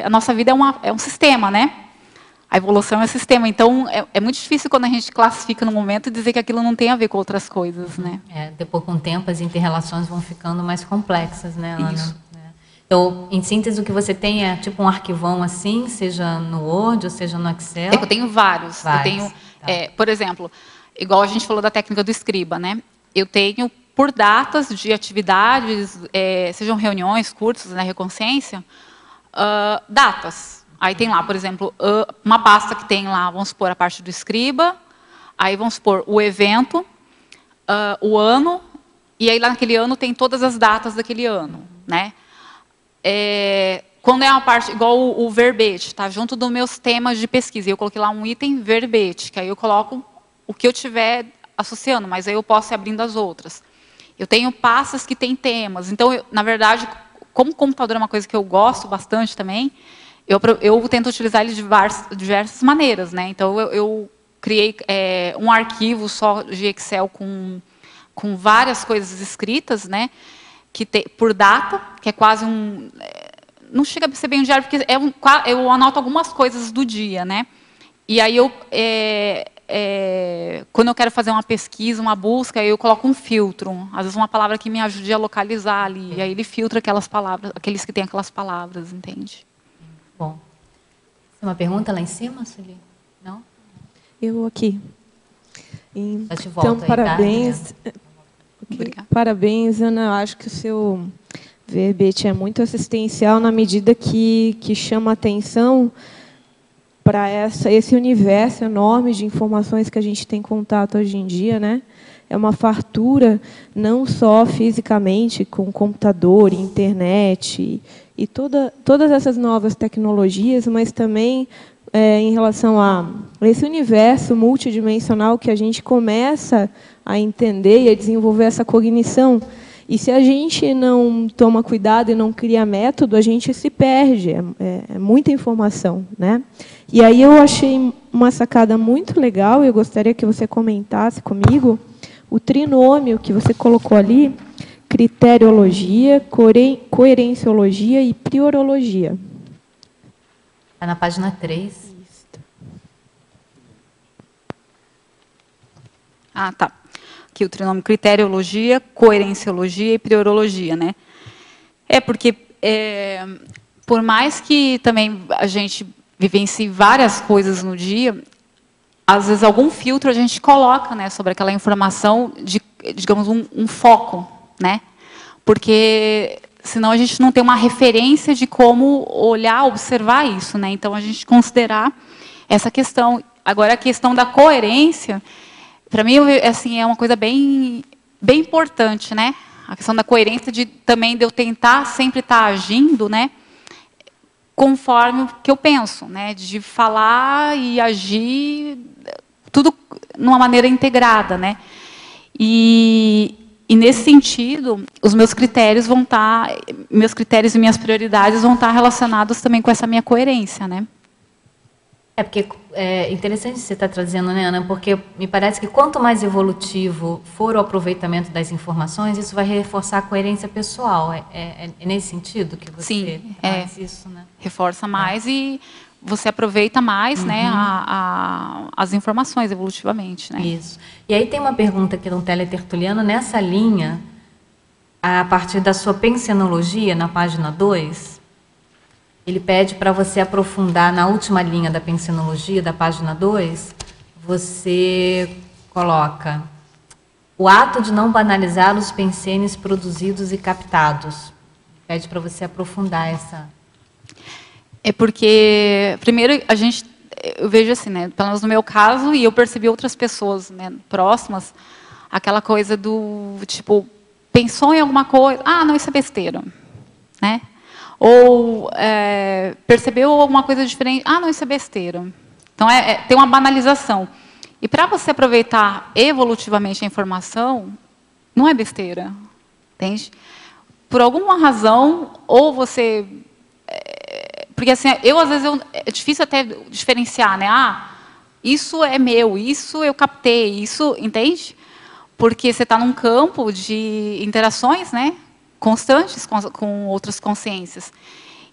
S1: a nossa vida é um sistema, né? A evolução é um sistema. Então, é muito difícil quando a gente classifica no momento e dizer que aquilo não tem a ver com outras coisas, né?
S2: Depois, com o tempo, as inter-relações vão ficando mais complexas, né, Ana?
S1: Isso.
S2: Então, em síntese, o que você tem é tipo um arquivão assim, seja no Word ou seja no Excel?
S1: Eu tenho vários. Eu tenho, por exemplo, igual a gente falou da técnica do escriba, né? Eu tenho por datas de atividades, sejam reuniões, cursos, né, reconsciência, datas. Aí tem lá, por exemplo, uma pasta que tem lá, vamos supor, a parte do escriba, aí vamos supor o evento, o ano, e aí lá naquele ano tem todas as datas daquele ano, né? Quando é uma parte, igual o verbete, tá junto dos meus temas de pesquisa, eu coloquei lá um item verbete, que aí eu coloco o que eu tiver associando, mas aí eu posso ir abrindo as outras. Eu tenho pastas que têm temas, então, na verdade, como o computador é uma coisa que eu gosto bastante também, eu tento utilizar ele de diversas maneiras, né? Então, eu criei um arquivo só de Excel com várias coisas escritas, né? Por data, que é quase um... Não chega a ser bem um diário, porque eu anoto algumas coisas do dia, né? E aí, quando eu quero fazer uma pesquisa, uma busca, eu coloco um filtro. Às vezes, uma palavra que me ajude a localizar ali. E aí, ele filtra aquelas palavras, aqueles que têm aquelas palavras, entende?
S2: Bom. Tem uma pergunta lá em cima, Sueli? Não?
S8: Eu aqui.
S2: Então,
S8: parabéns.
S1: Obrigada.
S8: Parabéns, Ana. Eu acho que o seu verbete é muito assistencial na medida que chama atenção para esse universo enorme de informações que a gente tem contato hoje em dia, né? É uma fartura, não só fisicamente, com computador, internet e todas essas novas tecnologias, mas também em relação a esse universo multidimensional que a gente começa a entender e a desenvolver essa cognição. E se a gente não toma cuidado e não cria método, a gente se perde. É muita informação, né? E aí eu achei uma sacada muito legal, e eu gostaria que você comentasse comigo o trinômio que você colocou ali, criteriologia, coerenciologia e priorologia.
S2: Está na página 3.
S1: Ah, tá. Aqui o trinômio criteriologia, coerenciologia e priorologia, né? Porque, por mais que também a gente vivencie várias coisas no dia, às vezes algum filtro a gente coloca, né, sobre aquela informação, digamos, um foco, né? Porque senão a gente não tem uma referência de como olhar, observar isso, né? Então, a gente considerar essa questão. Agora, a questão da coerência, para mim, assim, é uma coisa bem bem importante, né? A questão da coerência também de eu tentar sempre estar agindo, né? Conforme o que eu penso, né? De falar e agir tudo numa maneira integrada, né? E nesse sentido, os meus critérios e minhas prioridades vão estar relacionados também com essa minha coerência, né?
S2: Porque é interessante você estar trazendo, né, Ana? Porque me parece que quanto mais evolutivo for o aproveitamento das informações, isso vai reforçar a coerência pessoal. É nesse sentido que você faz isso, né?
S1: Reforça mais e você aproveita mais, né, as informações evolutivamente, né?
S2: Isso. E aí tem uma pergunta aqui no Teletertuliano, nessa linha, a partir da sua pensenologia, na página 2, ele pede para você aprofundar na última linha da pensenologia, da página 2, você coloca o ato de não banalizar os pensenes produzidos e captados. Pede para você aprofundar essa...
S1: É porque, primeiro, eu vejo assim, né, pelo menos no meu caso, e eu percebi outras pessoas, né, próximas, aquela coisa do, tipo, pensou em alguma coisa, não, isso é besteira, né? Ou percebeu alguma coisa diferente, não, isso é besteira. Então, tem uma banalização. E para você aproveitar evolutivamente a informação, não é besteira, entende? Por alguma razão, ou você... Porque, assim, às vezes, é difícil até diferenciar, né? Isso é meu, isso eu captei, isso... Entende? Porque você está num campo de interações, né? Constantes com outras consciências.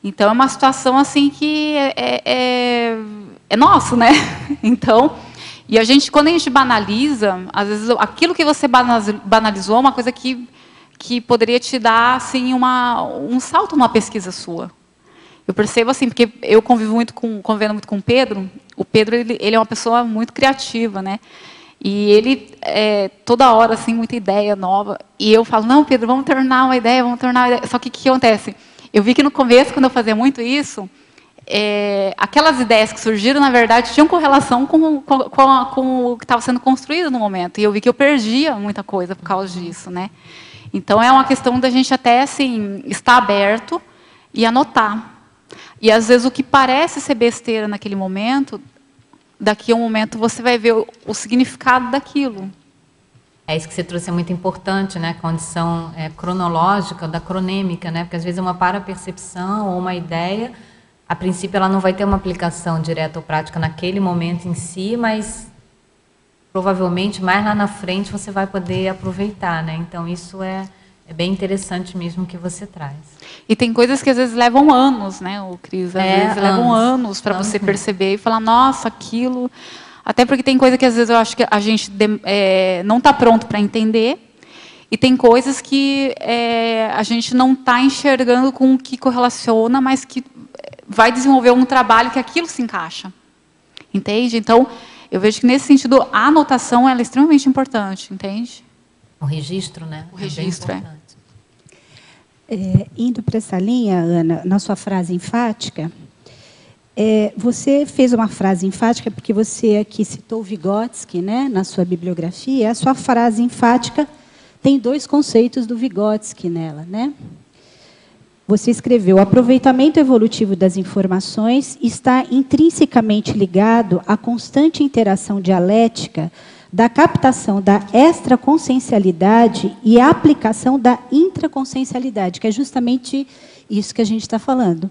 S1: Então, é uma situação, assim, que é nosso, né? Então, e quando a gente banaliza, às vezes, aquilo que você banalizou é uma coisa que poderia te dar, assim, um salto numa pesquisa sua. Eu percebo assim, porque eu convivendo muito com o Pedro. O Pedro ele é uma pessoa muito criativa, né? E ele toda hora assim muita ideia nova. E eu falo, não, Pedro, vamos tornar uma ideia. Só que o que acontece? Eu vi que no começo, quando eu fazia muito isso, aquelas ideias que surgiram, na verdade, tinham correlação com o que estava sendo construído no momento. E eu vi que eu perdia muita coisa por causa disso, né? Então é uma questão da gente até assim estar aberto e anotar. E, às vezes, o que parece ser besteira naquele momento, daqui a um momento você vai ver o significado daquilo.
S2: Isso que você trouxe é muito importante, né? A condição cronológica, da cronêmica, né? Porque, às vezes, uma parapercepção ou uma ideia, a princípio, ela não vai ter uma aplicação direta ou prática naquele momento em si, mas, provavelmente, mais lá na frente, você vai poder aproveitar, né? Então, isso é bem interessante mesmo que você traz.
S1: E tem coisas que às vezes levam anos, né, Cris? Às vezes levam anos para você perceber e falar, nossa, aquilo... Até porque tem coisa que às vezes eu acho que a gente não está pronto para entender, e tem coisas que a gente não está enxergando com o que correlaciona, mas que vai desenvolver um trabalho que aquilo se encaixa. Entende? Então, eu vejo que nesse sentido a anotação ela é extremamente importante, entende?
S2: O registro, né?
S1: O registro,
S3: indo para essa linha, Ana, na sua frase enfática, você fez uma frase enfática, porque você aqui citou Vygotsky, né, na sua bibliografia. A sua frase enfática tem 2 conceitos do Vygotsky nela, né? Você escreveu: o aproveitamento evolutivo das informações está intrinsecamente ligado à constante interação dialética da captação da extraconsciencialidade e a aplicação da intraconsciencialidade, que é justamente isso que a gente está falando.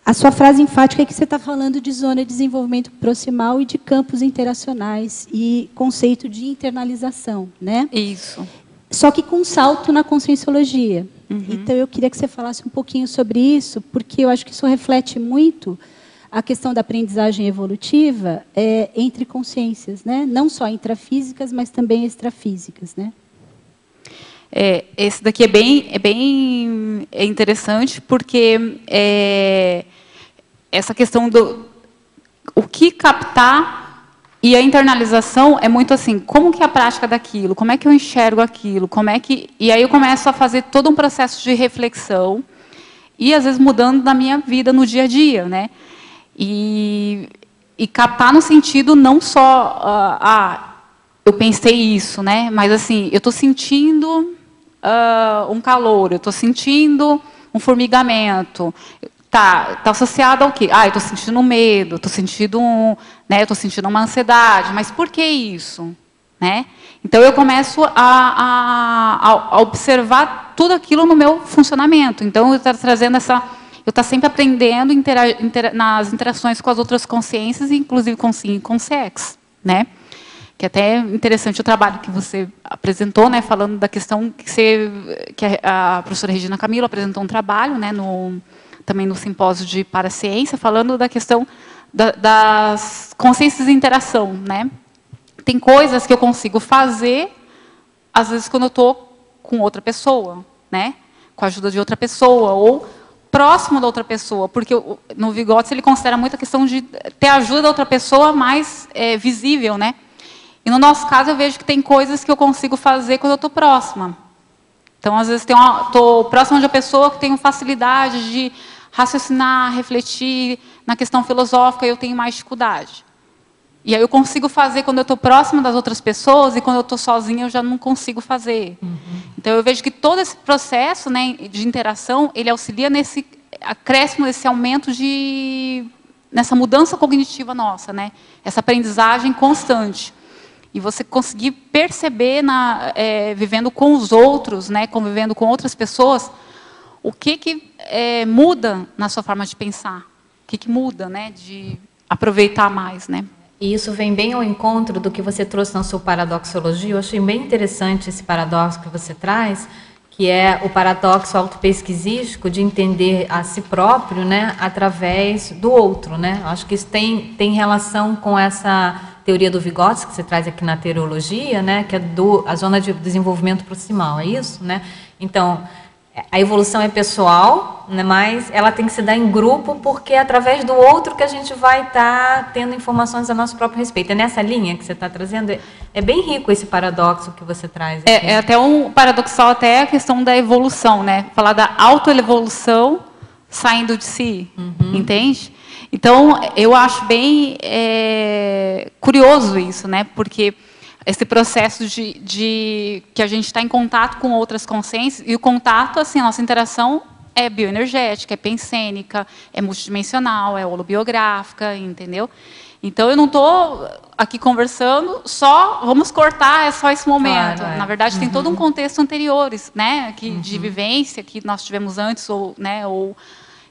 S3: A sua frase enfática é que você está falando de zona de desenvolvimento proximal e de campos interacionais e conceito de internalização, né?
S1: Isso.
S3: Só que com um salto na conscienciologia. Então, eu queria que você falasse um pouquinho sobre isso, porque eu acho que isso reflete muito a questão da aprendizagem evolutiva entre consciências, né? Não só intrafísicas, mas também extrafísicas, né?
S1: Esse daqui é bem interessante, porque essa questão do o que captar e a internalização é muito assim, como que é a prática daquilo, como é que eu enxergo aquilo, e aí eu começo a fazer todo um processo de reflexão e às vezes mudando na minha vida no dia a dia, né? E captar no sentido não só eu pensei isso, né? Mas assim, eu estou sentindo um calor, eu estou sentindo um formigamento. Tá associado ao quê? Eu estou sentindo medo, estou sentindo né? Eu estou sentindo uma ansiedade. Mas por que isso, né? Então eu começo a observar tudo aquilo no meu funcionamento. Então eu estou trazendo eu estou sempre aprendendo nas interações com as outras consciências, inclusive com Sim e com Sex, né? Que é até interessante o trabalho que você apresentou, né? Falando da questão que a professora Regina Camilo apresentou um trabalho, né? Também no simpósio de Paraciência, falando da questão das consciências de interação, né? Tem coisas que eu consigo fazer, às vezes, quando eu estou com outra pessoa, né? Com a ajuda de outra pessoa, ou próximo da outra pessoa, porque no Vygotsky ele considera muito a questão de ter a ajuda da outra pessoa mais visível, né? E no nosso caso eu vejo que tem coisas que eu consigo fazer quando eu estou próxima. Então, às vezes, estou próxima de uma pessoa que tenho facilidade de raciocinar, refletir na questão filosófica, e eu tenho mais dificuldade. E aí eu consigo fazer quando eu estou próxima das outras pessoas, e quando eu estou sozinha eu já não consigo fazer. Então eu vejo que todo esse processo, né, de interação, ele auxilia nesse acréscimo, nesse aumento nessa mudança cognitiva nossa, né? Essa aprendizagem constante. E você conseguir perceber, vivendo com os outros, né, convivendo com outras pessoas, o que muda na sua forma de pensar, o que muda, né, de aproveitar mais, né?
S2: E isso vem bem ao encontro do que você trouxe na sua paradoxologia. Eu achei bem interessante esse paradoxo que você traz, que é o paradoxo autopesquisístico de entender a si próprio, né, através do outro, né? Acho que isso tem relação com essa teoria do Vygotsky que você traz aqui na teologia, né, que é a zona de desenvolvimento proximal, é isso, né? Então, a evolução é pessoal, né, mas ela tem que se dar em grupo, porque é através do outro que a gente vai estar tendo informações a nosso próprio respeito. É nessa linha que você está trazendo? É bem rico esse paradoxo que você traz aqui.
S1: É até um paradoxal, até a questão da evolução, né? Falar da autoevolução saindo de si, entende? Então, eu acho bem curioso isso, né? Porque esse processo de que a gente está em contato com outras consciências, e o contato, assim, a nossa interação é bioenergética, é pensênica, é multidimensional, é holobiográfica, entendeu? Então, eu não estou aqui conversando, vamos cortar, é só esse momento.
S2: Claro,
S1: Na verdade, tem todo um contexto anterior, né, de vivência que nós tivemos antes,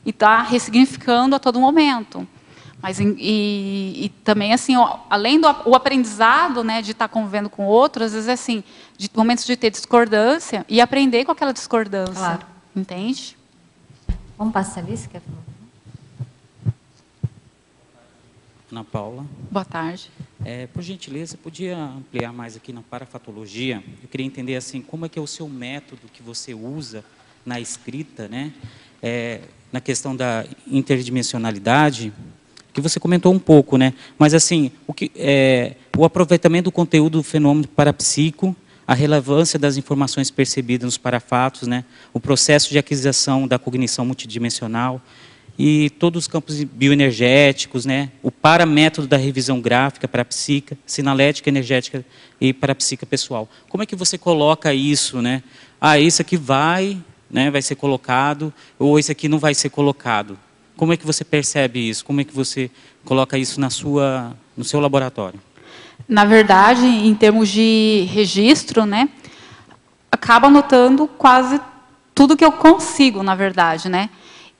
S1: e está ressignificando a todo momento. Mas e também, assim, além do aprendizado, né, de estar convivendo com outros, às vezes, assim, de momentos de ter discordância e aprender com aquela discordância.
S2: Claro.
S1: Entende?
S2: Vamos passar ali, se quer falar?
S9: Ana Paula.
S1: Boa tarde.
S9: Por gentileza, podia ampliar mais aqui na parafatologia? Eu queria entender, assim, como é que é o seu método que você usa na escrita, né? Na questão da interdimensionalidade, que você comentou um pouco, né? Mas, assim, o aproveitamento do conteúdo do fenômeno parapsíquico, a relevância das informações percebidas nos parafatos, né? O processo de aquisição da cognição multidimensional e todos os campos bioenergéticos, né? O paramétodo da revisão gráfica parapsíquica, sinalética, energética e parapsíquica pessoal. Como é que você coloca isso, né? Isso aqui vai ser colocado, ou esse aqui não vai ser colocado. Como é que você percebe isso? Como é que você coloca isso no seu laboratório?
S1: Na verdade, em termos de registro, né, acaba anotando quase tudo que eu consigo, na verdade, né?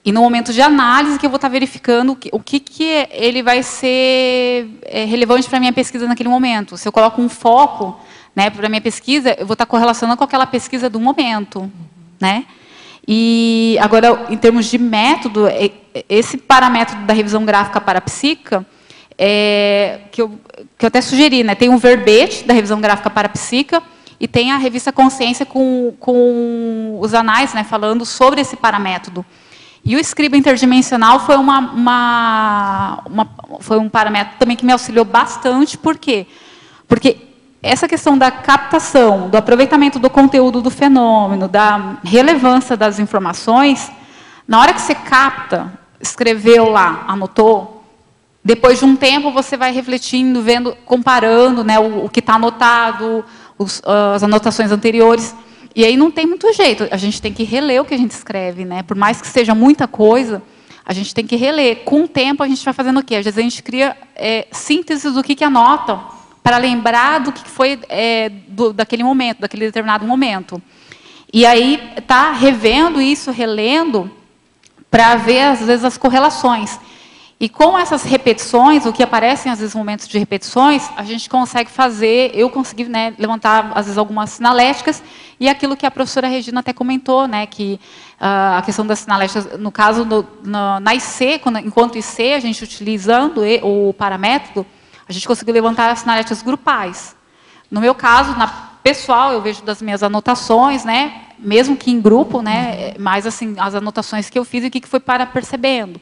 S1: E no momento de análise que eu vou estar verificando o que ele vai ser relevante para a minha pesquisa naquele momento. Se eu coloco um foco, né, para a minha pesquisa, eu vou estar correlacionando com aquela pesquisa do momento, né? E agora, em termos de método, esse paramétodo da revisão gráfica parapsíquica, que eu até sugeri, né? Tem um verbete da revisão gráfica parapsíquica e tem a revista Consciência com os anais, né, falando sobre esse paramétodo. E o escriba interdimensional foi foi um paramétodo também que me auxiliou bastante. Por quê? Porque essa questão da captação, do aproveitamento do conteúdo do fenômeno, da relevância das informações, na hora que você capta, escreveu lá, anotou, depois de um tempo, você vai refletindo, vendo, comparando, né, o que está anotado, as anotações anteriores. E aí não tem muito jeito, a gente tem que reler o que a gente escreve, né? Por mais que seja muita coisa, a gente tem que reler. Com o tempo, a gente vai fazendo o quê? Às vezes a gente cria síntese do que anota, para lembrar do que foi daquele momento, daquele determinado momento. E aí está revendo isso, relendo, para ver, às vezes, as correlações. E com essas repetições, o que aparecem, às vezes, momentos de repetições, a gente consegue fazer, eu consegui, né, levantar, às vezes, algumas sinaléticas, e aquilo que a professora Regina até comentou, né, que a questão das sinaléticas, no caso, na IC, enquanto IC, a gente utilizando o paramétodo, a gente conseguiu levantar as sinaléticas grupais. No meu caso, na pessoal, eu vejo das minhas anotações, né, mesmo que em grupo, né, mais assim, as anotações que eu fiz e o que foi para percebendo.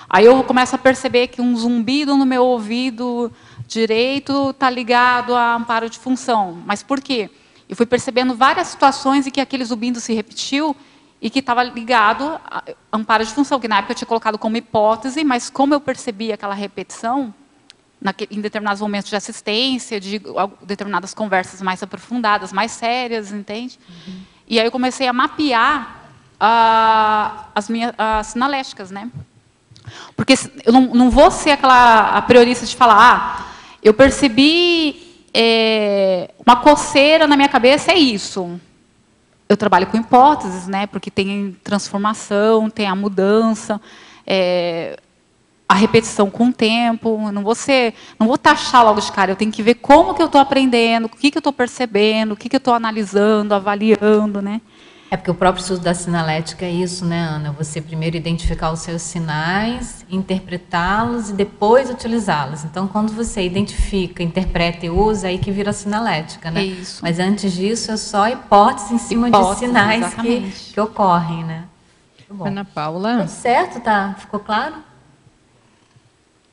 S1: Aí eu começo a perceber que um zumbido no meu ouvido direito está ligado a amparo de função. Mas por quê? Eu fui percebendo várias situações em que aquele zumbido se repetiu e que estava ligado a amparo de função, que na época eu tinha colocado como hipótese, mas como eu percebi aquela repetição, em determinados momentos de assistência, de determinadas conversas mais aprofundadas, mais sérias, entende? E aí eu comecei a mapear as sinaléticas, né? Porque eu não vou ser aquela priorista de falar, eu percebi uma coceira na minha cabeça, é isso. Eu trabalho com hipóteses, né? Porque tem transformação, tem a mudança, a repetição com o tempo. Não vou taxar logo de cara, eu tenho que ver como que eu estou aprendendo, o que eu estou percebendo, o que eu estou analisando, avaliando, né?
S2: É porque o próprio estudo da sinalética é isso, né, Ana? Você primeiro identificar os seus sinais, interpretá-los e depois utilizá-los. Então, quando você identifica, interpreta e usa, aí que vira a sinalética, né?
S1: Isso.
S2: Mas antes disso, é só hipótese em cima de sinais que ocorrem, né? Muito bom.
S10: Ana Paula.
S2: Tudo certo, tá? Ficou claro?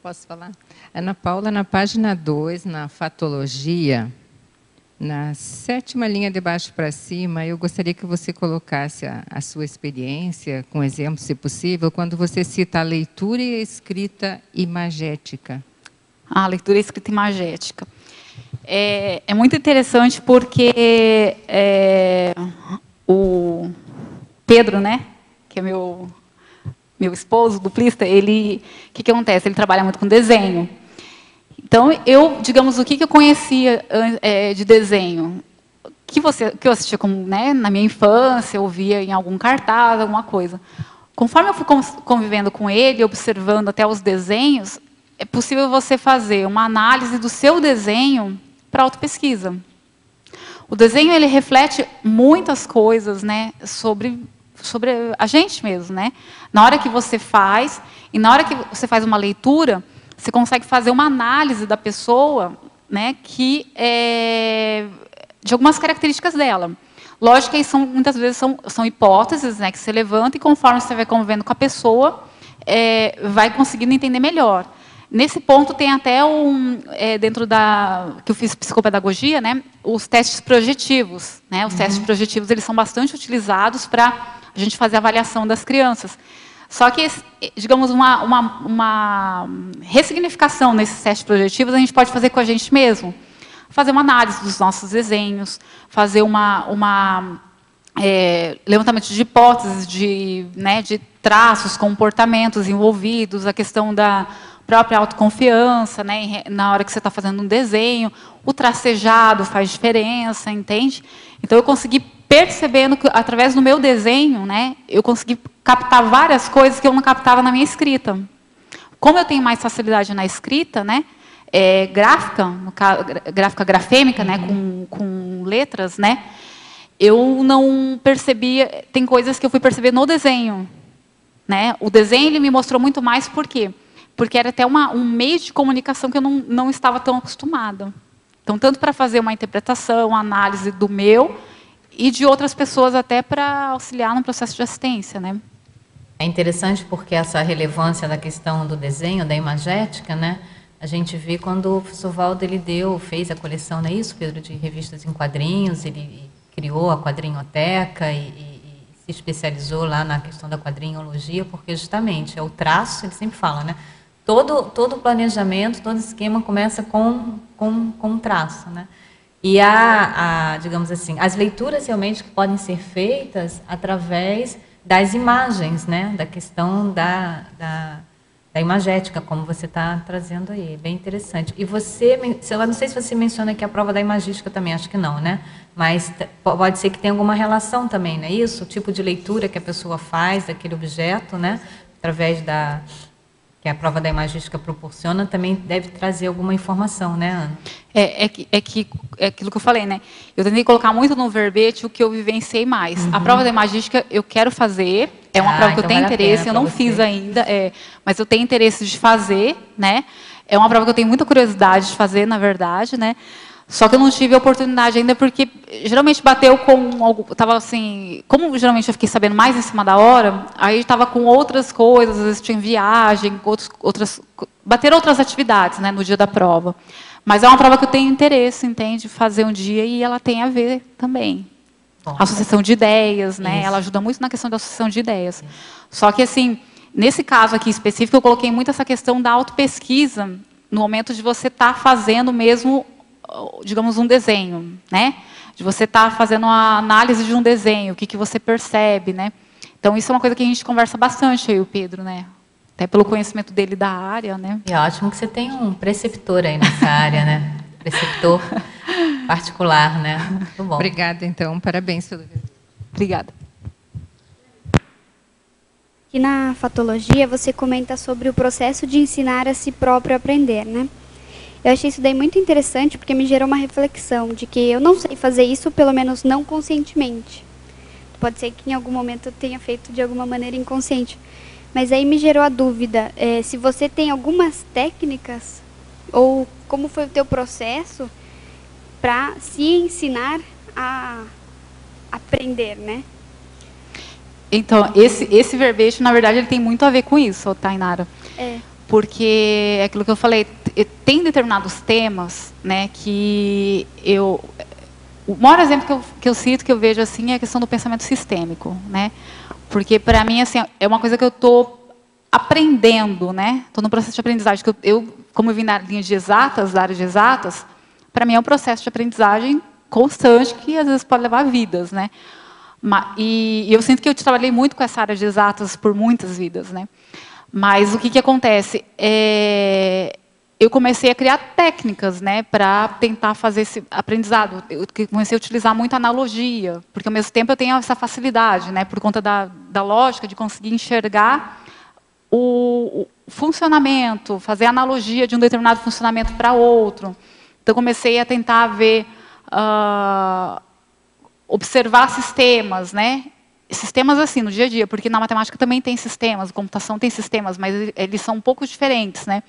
S10: Posso falar? Ana Paula, na página 2, na fatologia, na 7ª linha de baixo para cima, eu gostaria que você colocasse a sua experiência, com exemplo, se possível, quando você cita a leitura e a escrita imagética.
S1: A leitura e a escrita imagética. É muito interessante porque o Pedro, né, que é meu esposo, duplista, o que acontece? Ele trabalha muito com desenho. Então, digamos, o que eu conhecia de desenho? Que eu assistia né, na minha infância, eu via em algum cartaz, alguma coisa. Conforme eu fui convivendo com ele, observando até os desenhos, é possível você fazer uma análise do seu desenho para autopesquisa. O desenho ele reflete muitas coisas, né, sobre a gente mesmo, né? Na hora que você faz, e na hora que você faz uma leitura, você consegue fazer uma análise da pessoa, né, de algumas características dela. Lógico que muitas vezes são hipóteses, né, que você levanta e conforme você vai convivendo com a pessoa, vai conseguindo entender melhor. Nesse ponto tem até dentro que eu fiz psicopedagogia, né, os testes projetivos, né? Os testes projetivos eles são bastante utilizados para a gente fazer a avaliação das crianças. Só que, digamos, uma ressignificação nesses testes projetivos a gente pode fazer com a gente mesmo. Fazer uma análise dos nossos desenhos, fazer levantamento de hipóteses, de traços, comportamentos envolvidos, a questão da própria autoconfiança, né, na hora que você está fazendo um desenho. O tracejado faz diferença, entende? Então, eu consegui percebendo que, através do meu desenho, né, eu consegui captar várias coisas que eu não captava na minha escrita. Como eu tenho mais facilidade na escrita, né, gráfica, no caso, gráfica grafêmica, né, com letras, né, eu não percebia, tem coisas que eu fui perceber no desenho. Né? O desenho ele me mostrou muito mais, por quê? Porque era até um meio de comunicação que eu não estava tão acostumada. Então, tanto para fazer uma interpretação, uma análise do meu e de outras pessoas até para auxiliar no processo de assistência, né?
S2: É interessante porque essa relevância da questão do desenho, da imagética, né? A gente vê quando o professor Valdo fez a coleção, não é isso, Pedro, de revistas em quadrinhos, ele criou a quadrinhoteca e se especializou lá na questão da quadrinhologia, porque justamente é o traço, ele sempre fala, né? todo planejamento, todo esquema começa com um traço, né? E digamos assim, as leituras realmente que podem ser feitas através das imagens, né? Da questão da imagética, como você está trazendo aí, bem interessante. E eu não sei se você menciona aqui a prova da imagística também, acho que não, né? Mas pode ser que tenha alguma relação também, não é isso? O tipo de leitura que a pessoa faz daquele objeto, né? Através que a prova da imagística proporciona, também deve trazer alguma informação, né, Ana?
S1: É aquilo que eu falei, né? Eu tentei colocar muito no verbete o que eu vivenciei mais. A prova da imagística eu quero fazer, é uma prova que eu tenho interesse, eu não fiz ainda, mas eu tenho interesse de fazer, né? É uma prova que eu tenho muita curiosidade de fazer, na verdade, né? Só que eu não tive a oportunidade ainda, porque geralmente bateu com algo, estava assim, como geralmente eu fiquei sabendo mais em cima da hora, aí estava com outras coisas, às vezes tinha viagem, bateram outras atividades, né, no dia da prova. Mas é uma prova que eu tenho interesse, entende, fazer um dia, e ela tem a ver também. Bom, associação de ideias, né? Isso. Ela ajuda muito na questão da associação de ideias. Isso. Só que, assim, nesse caso aqui específico, eu coloquei muito essa questão da autopesquisa, no momento de você estar fazendo mesmo, digamos, um desenho, né? De você estar fazendo uma análise de um desenho, o que você percebe, né? Então, isso é uma coisa que a gente conversa bastante, eu e o Pedro, né? Até pelo conhecimento dele da área, né?
S2: É ótimo que você tem um preceptor aí nessa área, né? Preceptor particular, né? Muito bom.
S10: Obrigada, então. Parabéns pelo...
S1: Obrigada.
S11: Aqui na fatologia, você comenta sobre o processo de ensinar a si próprio a aprender, né? Eu achei isso daí muito interessante, porque me gerou uma reflexão de que eu não sei fazer isso, pelo menos não conscientemente. Pode ser que em algum momento eu tenha feito de alguma maneira inconsciente. Mas aí me gerou a dúvida, se você tem algumas técnicas, ou como foi o teu processo para se ensinar a aprender, né?
S1: Então, esse verbete, na verdade, ele tem muito a ver com isso, Tainara. Porque é aquilo que eu falei, tem determinados temas, né, que o maior exemplo que eu cito, que eu vejo assim, é a questão do pensamento sistêmico, né? Porque, para mim, assim, é uma coisa que eu estou aprendendo, né? Estou no processo de aprendizagem. Como eu vim da linha de exatas, da área de exatas, para mim é um processo de aprendizagem constante que, às vezes, pode levar vidas, né? E eu sinto que eu trabalhei muito com essa área de exatas por muitas vidas, né? Mas o que acontece? Eu comecei a criar técnicas, né, para tentar fazer esse aprendizado. Eu comecei a utilizar muito analogia, porque, ao mesmo tempo, eu tenho essa facilidade, né, por conta da lógica, de conseguir enxergar o funcionamento, fazer analogia de um determinado funcionamento para outro. Então, comecei a tentar ver, observar sistemas, né? Sistemas assim, no dia a dia, porque na matemática também tem sistemas, a computação tem sistemas, mas eles são um pouco diferentes, né?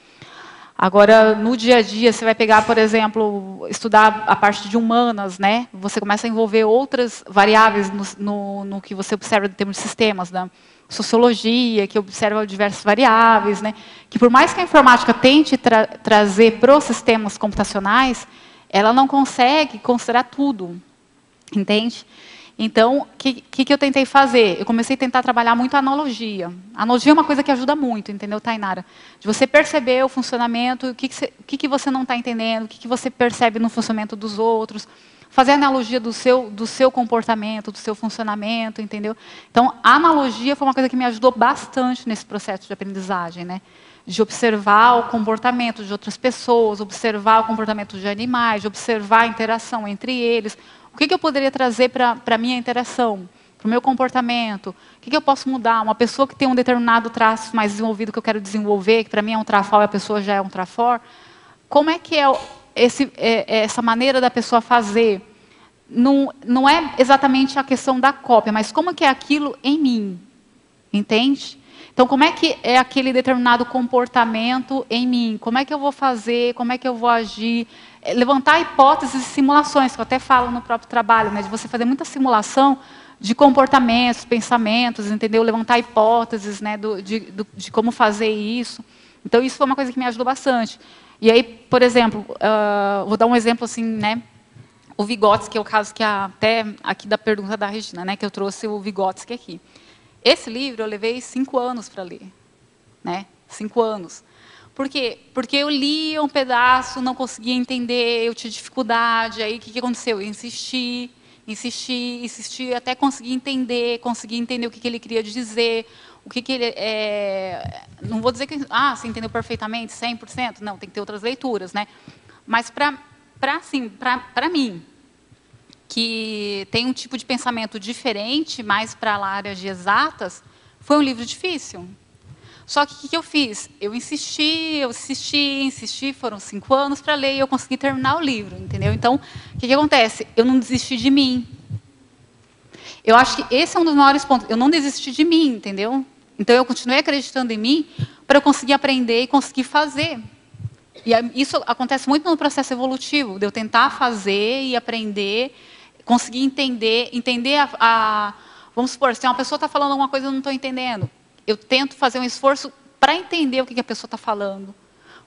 S1: Agora, no dia a dia, você vai pegar, por exemplo, estudar a parte de humanas, né? Você começa a envolver outras variáveis no que você observa em termos de sistemas, da sociologia, que observa diversas variáveis, né? Que, por mais que a informática tente trazer para os sistemas computacionais, ela não consegue considerar tudo, entende? Então, o que eu tentei fazer? Eu comecei a tentar trabalhar muito a analogia. A analogia é uma coisa que ajuda muito, entendeu, Tainara? De você perceber o funcionamento, o que você não está entendendo, o que você percebe no funcionamento dos outros, fazer a analogia do seu comportamento, do seu funcionamento, entendeu? Então, a analogia foi uma coisa que me ajudou bastante nesse processo de aprendizagem, né? De observar o comportamento de outras pessoas, observar o comportamento de animais, de observar a interação entre eles. O que eu poderia trazer para a minha interação, para o meu comportamento? O que eu posso mudar? Uma pessoa que tem um determinado traço mais desenvolvido que eu quero desenvolver, que para mim é um trafal e a pessoa já é um trafor, como é que é essa maneira da pessoa fazer? Não é exatamente a questão da cópia, mas como que é aquilo em mim, entende? Então, como é que é aquele determinado comportamento em mim? Como é que eu vou fazer? Como é que eu vou agir? Levantar hipóteses e simulações, que eu até falo no próprio trabalho, né, de você fazer muita simulação de comportamentos, pensamentos, entendeu? Levantar hipóteses, né, de como fazer isso. Então, isso foi uma coisa que me ajudou bastante. E aí, por exemplo, vou dar um exemplo assim, né? O Vygotsky, é o caso que até aqui da pergunta da Regina, né, que eu trouxe o Vygotsky aqui. Esse livro eu levei 5 anos para ler, né? 5 anos. Por quê? Porque eu lia um pedaço, não conseguia entender, eu tinha dificuldade, aí o que aconteceu? Eu insisti até conseguir entender o que ele queria dizer, o que ele... não vou dizer que você entendeu perfeitamente, 100%, não, tem que ter outras leituras, né? Mas para mim, que tem um tipo de pensamento diferente, mais para a área de exatas, foi um livro difícil. Só que o que eu fiz? Eu insisti, foram 5 anos para ler e eu consegui terminar o livro, entendeu? Então, o que acontece? Eu não desisti de mim. Eu acho que esse é um dos maiores pontos. Eu não desisti de mim, entendeu? Então, eu continuei acreditando em mim para eu conseguir aprender e conseguir fazer. E isso acontece muito no processo evolutivo, de eu tentar fazer e aprender, conseguir entender vamos supor, se uma pessoa está falando alguma coisa e eu não estou entendendo, eu tento fazer um esforço para entender o que a pessoa está falando.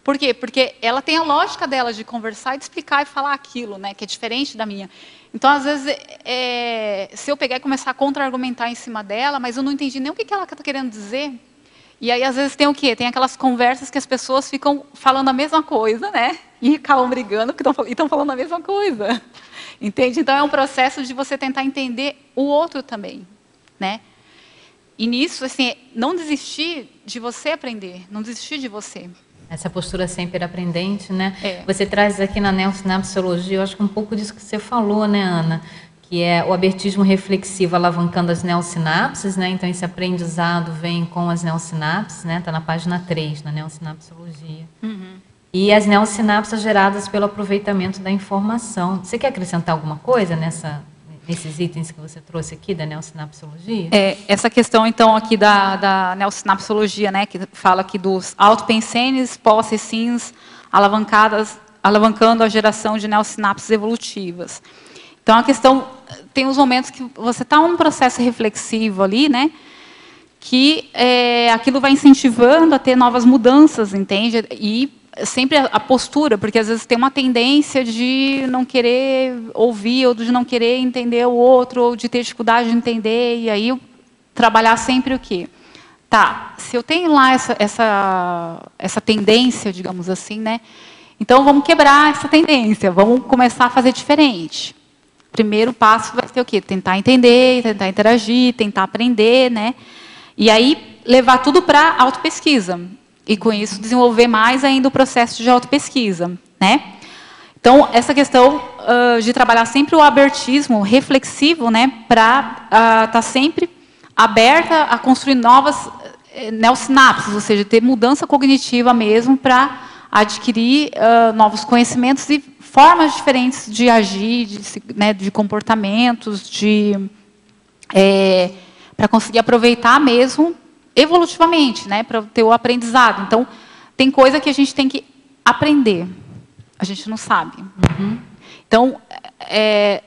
S1: Por quê? Porque ela tem a lógica dela de conversar e de explicar e falar aquilo, né, que é diferente da minha. Então, às vezes, se eu pegar e começar a contra-argumentar em cima dela, mas eu não entendi nem o que ela está querendo dizer, e aí, às vezes, tem o quê? Tem aquelas conversas que as pessoas ficam falando a mesma coisa, né? E acabam brigando porque estão falando a mesma coisa. Entende? Então, é um processo de você tentar entender o outro também, né? E nisso, assim, não desistir de você aprender, não desistir de você.
S2: Essa postura sempre aprendente, né? Você traz aqui na neossinapsologia, eu acho que um pouco disso que você falou, né, Ana? Que é o abertismo reflexivo alavancando as neossinapses, né? Então, esse aprendizado vem com as neossinapses, né? Está na página 3, na neossinapsologia. E as neossinapses geradas pelo aproveitamento da informação. Você quer acrescentar alguma coisa nesses itens que você trouxe aqui da neossinapsologia?
S1: Essa questão, então, aqui da neossinapsologia, né? Que fala aqui dos autopensenes, possessins, alavancando a geração de neossinapses evolutivas. Então, a questão, tem uns momentos que você está num processo reflexivo ali, né, que aquilo vai incentivando a ter novas mudanças, entende? E sempre a postura, porque às vezes tem uma tendência de não querer ouvir, ou de não querer entender o outro, ou de ter dificuldade de entender, e aí trabalhar sempre o quê? Tá, se eu tenho lá essa tendência, digamos assim, né, então vamos quebrar essa tendência, vamos começar a fazer diferente. Primeiro passo vai ser o quê? Tentar entender, tentar interagir, tentar aprender, né? E aí levar tudo para a autopesquisa. E com isso desenvolver mais ainda o processo de autopesquisa, né? Então, essa questão de trabalhar sempre o abertismo reflexivo, né? Para estar sempre aberta a construir novas neossinapses, ou seja, ter mudança cognitiva mesmo para adquirir novos conhecimentos e formas diferentes de agir, de comportamentos, para conseguir aproveitar mesmo evolutivamente, né, para ter o aprendizado. Então, tem coisa que a gente tem que aprender, a gente não sabe. Então,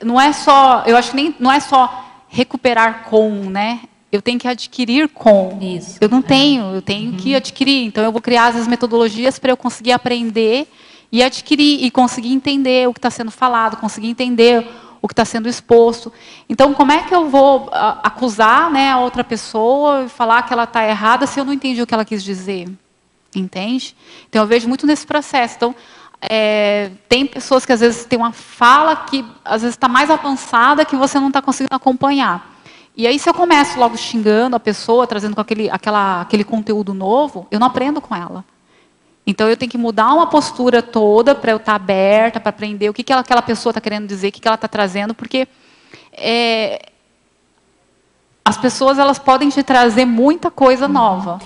S1: não é só, eu acho que não é só recuperar com, né? Eu tenho que adquirir com.
S2: Isso.
S1: Eu não tenho, eu tenho que adquirir. Então, eu vou criar as metodologias para eu conseguir aprender e adquirir, e conseguir entender o que está sendo falado, conseguir entender o que está sendo exposto. Então, como é que eu vou acusar, né, a outra pessoa e falar que ela está errada se eu não entendi o que ela quis dizer? Entende? Então, eu vejo muito nesse processo. Então, tem pessoas que, às vezes, têm uma fala que, às vezes, está mais avançada que você não está conseguindo acompanhar. E aí, se eu começo logo xingando a pessoa, trazendo com aquele conteúdo novo, eu não aprendo com ela. Então, eu tenho que mudar uma postura toda para eu estar aberta, para aprender o que aquela pessoa está querendo dizer, o que ela está trazendo, porque as pessoas elas podem te trazer muita coisa nova.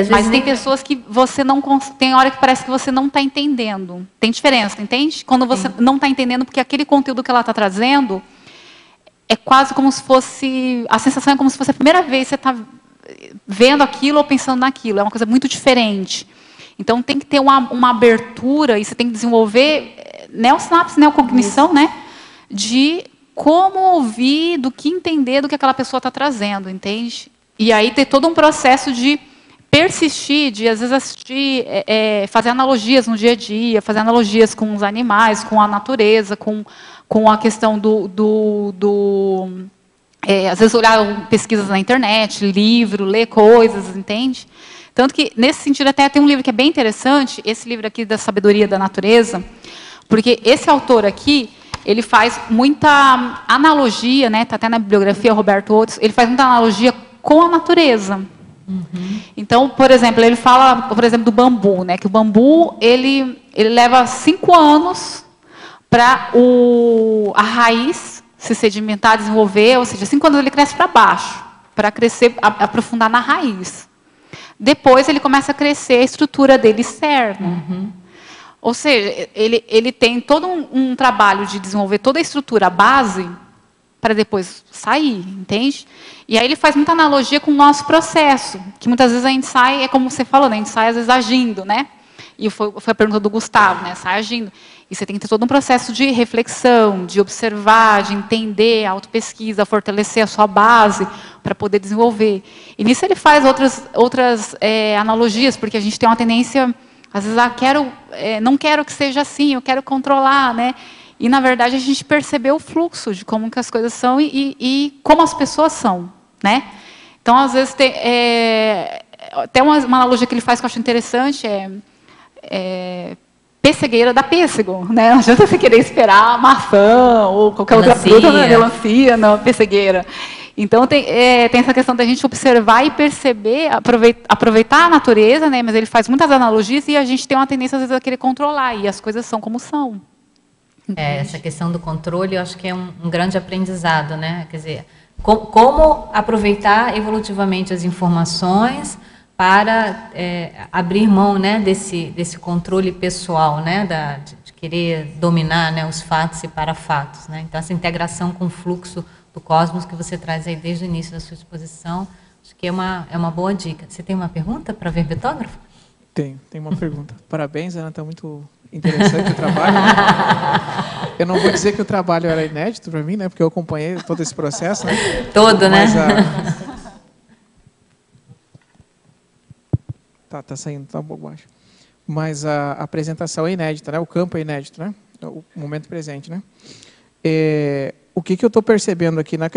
S1: Mas tem pessoas que você não... Tem hora que parece que você não está entendendo. Tem diferença, entende? Quando você não está entendendo, porque aquele conteúdo que ela está trazendo é quase como se fosse... A sensação é como se fosse a primeira vez que você está vendo aquilo ou pensando naquilo. É uma coisa muito diferente. Então, tem que ter uma abertura, e você tem que desenvolver neossinapse, neocognição, né? De como ouvir, do que entender do que aquela pessoa está trazendo, entende? E aí ter todo um processo de persistir, de às vezes assistir, fazer analogias no dia a dia, fazer analogias com os animais, com a natureza, com a questão às vezes olhar pesquisas na internet, livro, ler coisas, entende? Tanto que, nesse sentido, até tem um livro que é bem interessante, esse livro aqui da Sabedoria da Natureza, porque esse autor aqui, ele faz muita analogia, né? Está até na bibliografia, Roberto Oates, ele faz muita analogia com a natureza. Então, por exemplo, ele fala, por exemplo, do bambu, né? Que o bambu, ele leva 5 anos para a raiz se sedimentar, desenvolver, ou seja, 5 anos ele cresce para baixo, para crescer, aprofundar na raiz. Depois ele começa a crescer a estrutura dele externa. Ou seja, ele tem todo um trabalho de desenvolver toda a estrutura, a base, para depois sair, entende? E aí ele faz muita analogia com o nosso processo, que muitas vezes a gente sai, é como você falou, né? A gente sai às vezes agindo, né? E foi a pergunta do Gustavo, né? Sai agindo. E você tem que ter todo um processo de reflexão, de observar, de entender, autopesquisa, fortalecer a sua base para poder desenvolver. E nisso ele faz outras analogias, porque a gente tem uma tendência, às vezes, não quero que seja assim, eu quero controlar, né? E, na verdade, a gente percebeu o fluxo de como que as coisas são e como as pessoas são, né? Então, às vezes, tem até uma analogia que ele faz que eu acho interessante, pessegueira dá pêssego, né? Não adianta você querer esperar maçã ou qualquer outra fruta, né? Melancia, não, pessegueira. Então, tem essa questão da gente observar e perceber, aproveitar a natureza, né? Mas ele faz muitas analogias e a gente tem uma tendência, às vezes, a querer controlar, e as coisas são como são.
S2: Essa questão do controle, eu acho que é um grande aprendizado, né? Quer dizer, como aproveitar evolutivamente as informações para abrir mão, né, desse controle pessoal, né, de querer dominar, né, os fatos e parafatos, né? Então, essa integração com o fluxo do cosmos que você traz aí desde o início da sua exposição, acho que é uma boa dica. Você tem uma pergunta para a verbetógrafo?
S12: Tem uma pergunta. Parabéns, Ana, está muito interessante o trabalho. Eu não vou dizer que o trabalho era inédito para mim, né, porque eu acompanhei todo esse processo, né?
S2: Todo, né?
S12: Tá saindo, tá um pouco baixo. Mas a apresentação é inédita, né? O campo é inédito, né? O momento presente, né? O que eu estou percebendo aqui na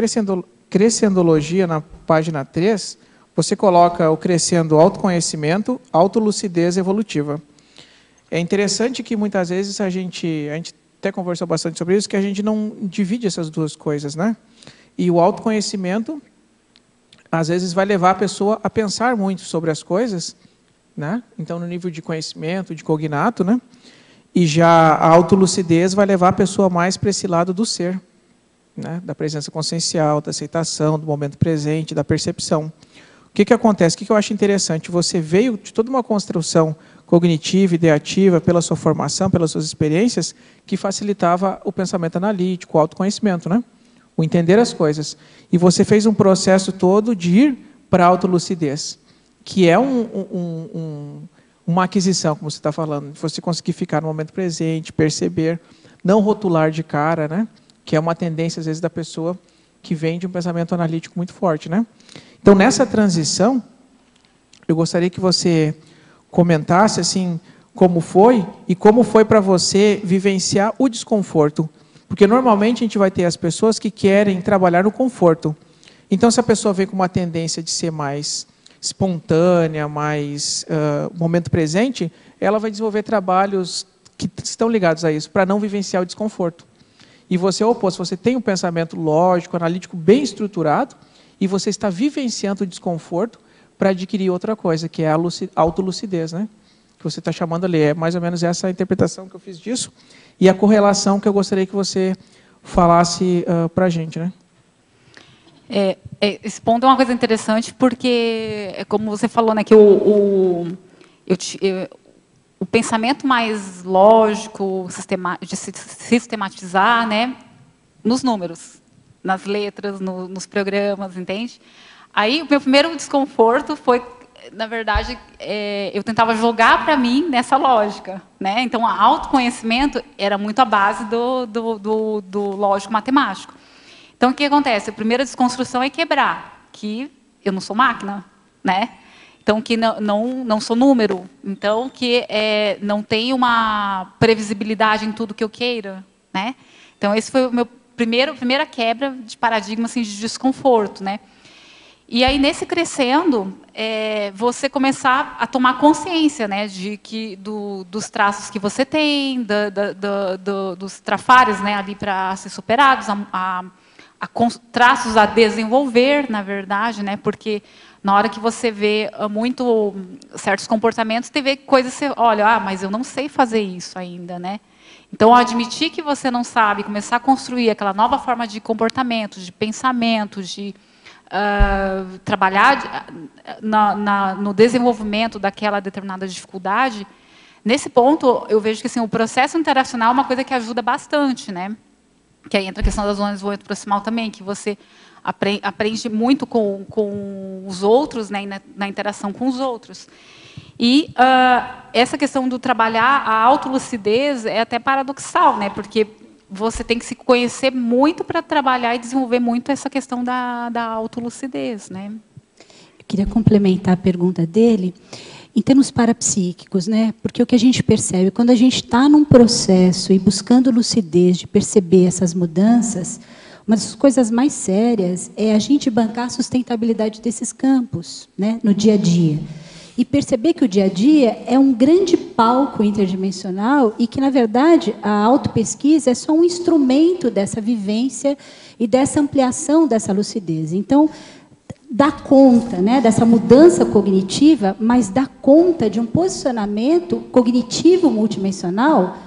S12: crescendologia, na página 3, você coloca o crescendo autoconhecimento, autolucidez evolutiva. É interessante que muitas vezes a gente até conversou bastante sobre isso, que a gente não divide essas duas coisas, né? E o autoconhecimento, às vezes, vai levar a pessoa a pensar muito sobre as coisas, né? Então, no nível de conhecimento, de cognato, né? E já a autolucidez vai levar a pessoa mais para esse lado do ser, né? Da presença consciencial, da aceitação, do momento presente, da percepção. O que acontece? O que eu acho interessante? Você veio de toda uma construção cognitiva, ideativa, pela sua formação, pelas suas experiências, que facilitava o pensamento analítico, o autoconhecimento, né? O entender as coisas. E você fez um processo todo de ir para a autolucidez, que é uma aquisição, como você está falando, de você conseguir ficar no momento presente, perceber, não rotular de cara, né? Que é uma tendência, às vezes, da pessoa que vem de um pensamento analítico muito forte, né? Então, nessa transição, eu gostaria que você comentasse assim como foi e como foi para você vivenciar o desconforto. Porque normalmente a gente vai ter as pessoas que querem trabalhar no conforto. Então, se a pessoa vem com uma tendência de ser mais espontânea, mais momento presente, ela vai desenvolver trabalhos que estão ligados a isso, para não vivenciar o desconforto. E você é o oposto, você tem um pensamento lógico, analítico, bem estruturado, e você está vivenciando o desconforto para adquirir outra coisa, que é a autolucidez, né? Que você está chamando ali. É mais ou menos essa a interpretação que eu fiz disso, e a correlação que eu gostaria que você falasse para a gente, né?
S1: Esse ponto é uma coisa interessante, porque, como você falou, né, que o pensamento mais lógico, de se sistematizar, né, nos números, nas letras, nos programas, entende? Aí, o meu primeiro desconforto foi, na verdade, eu tentava jogar para mim nessa lógica, né? Então, o autoconhecimento era muito a base do lógico-matemático. Então, o que acontece? A primeira desconstrução é quebrar, que eu não sou máquina, né? Então, que não sou número. Então, que não tem uma previsibilidade em tudo que eu queira, né? Então, esse foi o meu primeira quebra de paradigma assim, de desconforto, né? E aí, nesse crescendo, você começar a tomar consciência, né, dos traços que você tem, dos trafares, né, ali para ser superados, traços a desenvolver, na verdade, né, porque na hora que você vê muito certos comportamentos, você vê coisas, você olha, mas eu não sei fazer isso ainda, né? Então, admitir que você não sabe, começar a construir aquela nova forma de comportamento, de pensamento, de trabalhar no desenvolvimento daquela determinada dificuldade, nesse ponto, eu vejo que assim, o processo interacional é uma coisa que ajuda bastante, né? Que aí entra a questão da zona de desenvolvimento proximal também, que você aprende muito com os outros, né, na interação com os outros. E essa questão do trabalhar a autolucidez é até paradoxal, né? Porque você tem que se conhecer muito para trabalhar e desenvolver muito essa questão da autolucidez, né?
S3: Eu queria complementar a pergunta dele em termos parapsíquicos, né? Porque o que a gente percebe, quando a gente está num processo e buscando lucidez de perceber essas mudanças, uma das coisas mais sérias é a gente bancar a sustentabilidade desses campos, né? No dia a dia. E perceber que o dia a dia é um grande palco interdimensional e que, na verdade, a autopesquisa é só um instrumento dessa vivência e dessa ampliação dessa lucidez. Então, dá conta, né, dessa mudança cognitiva, mas dá conta de um posicionamento cognitivo multidimensional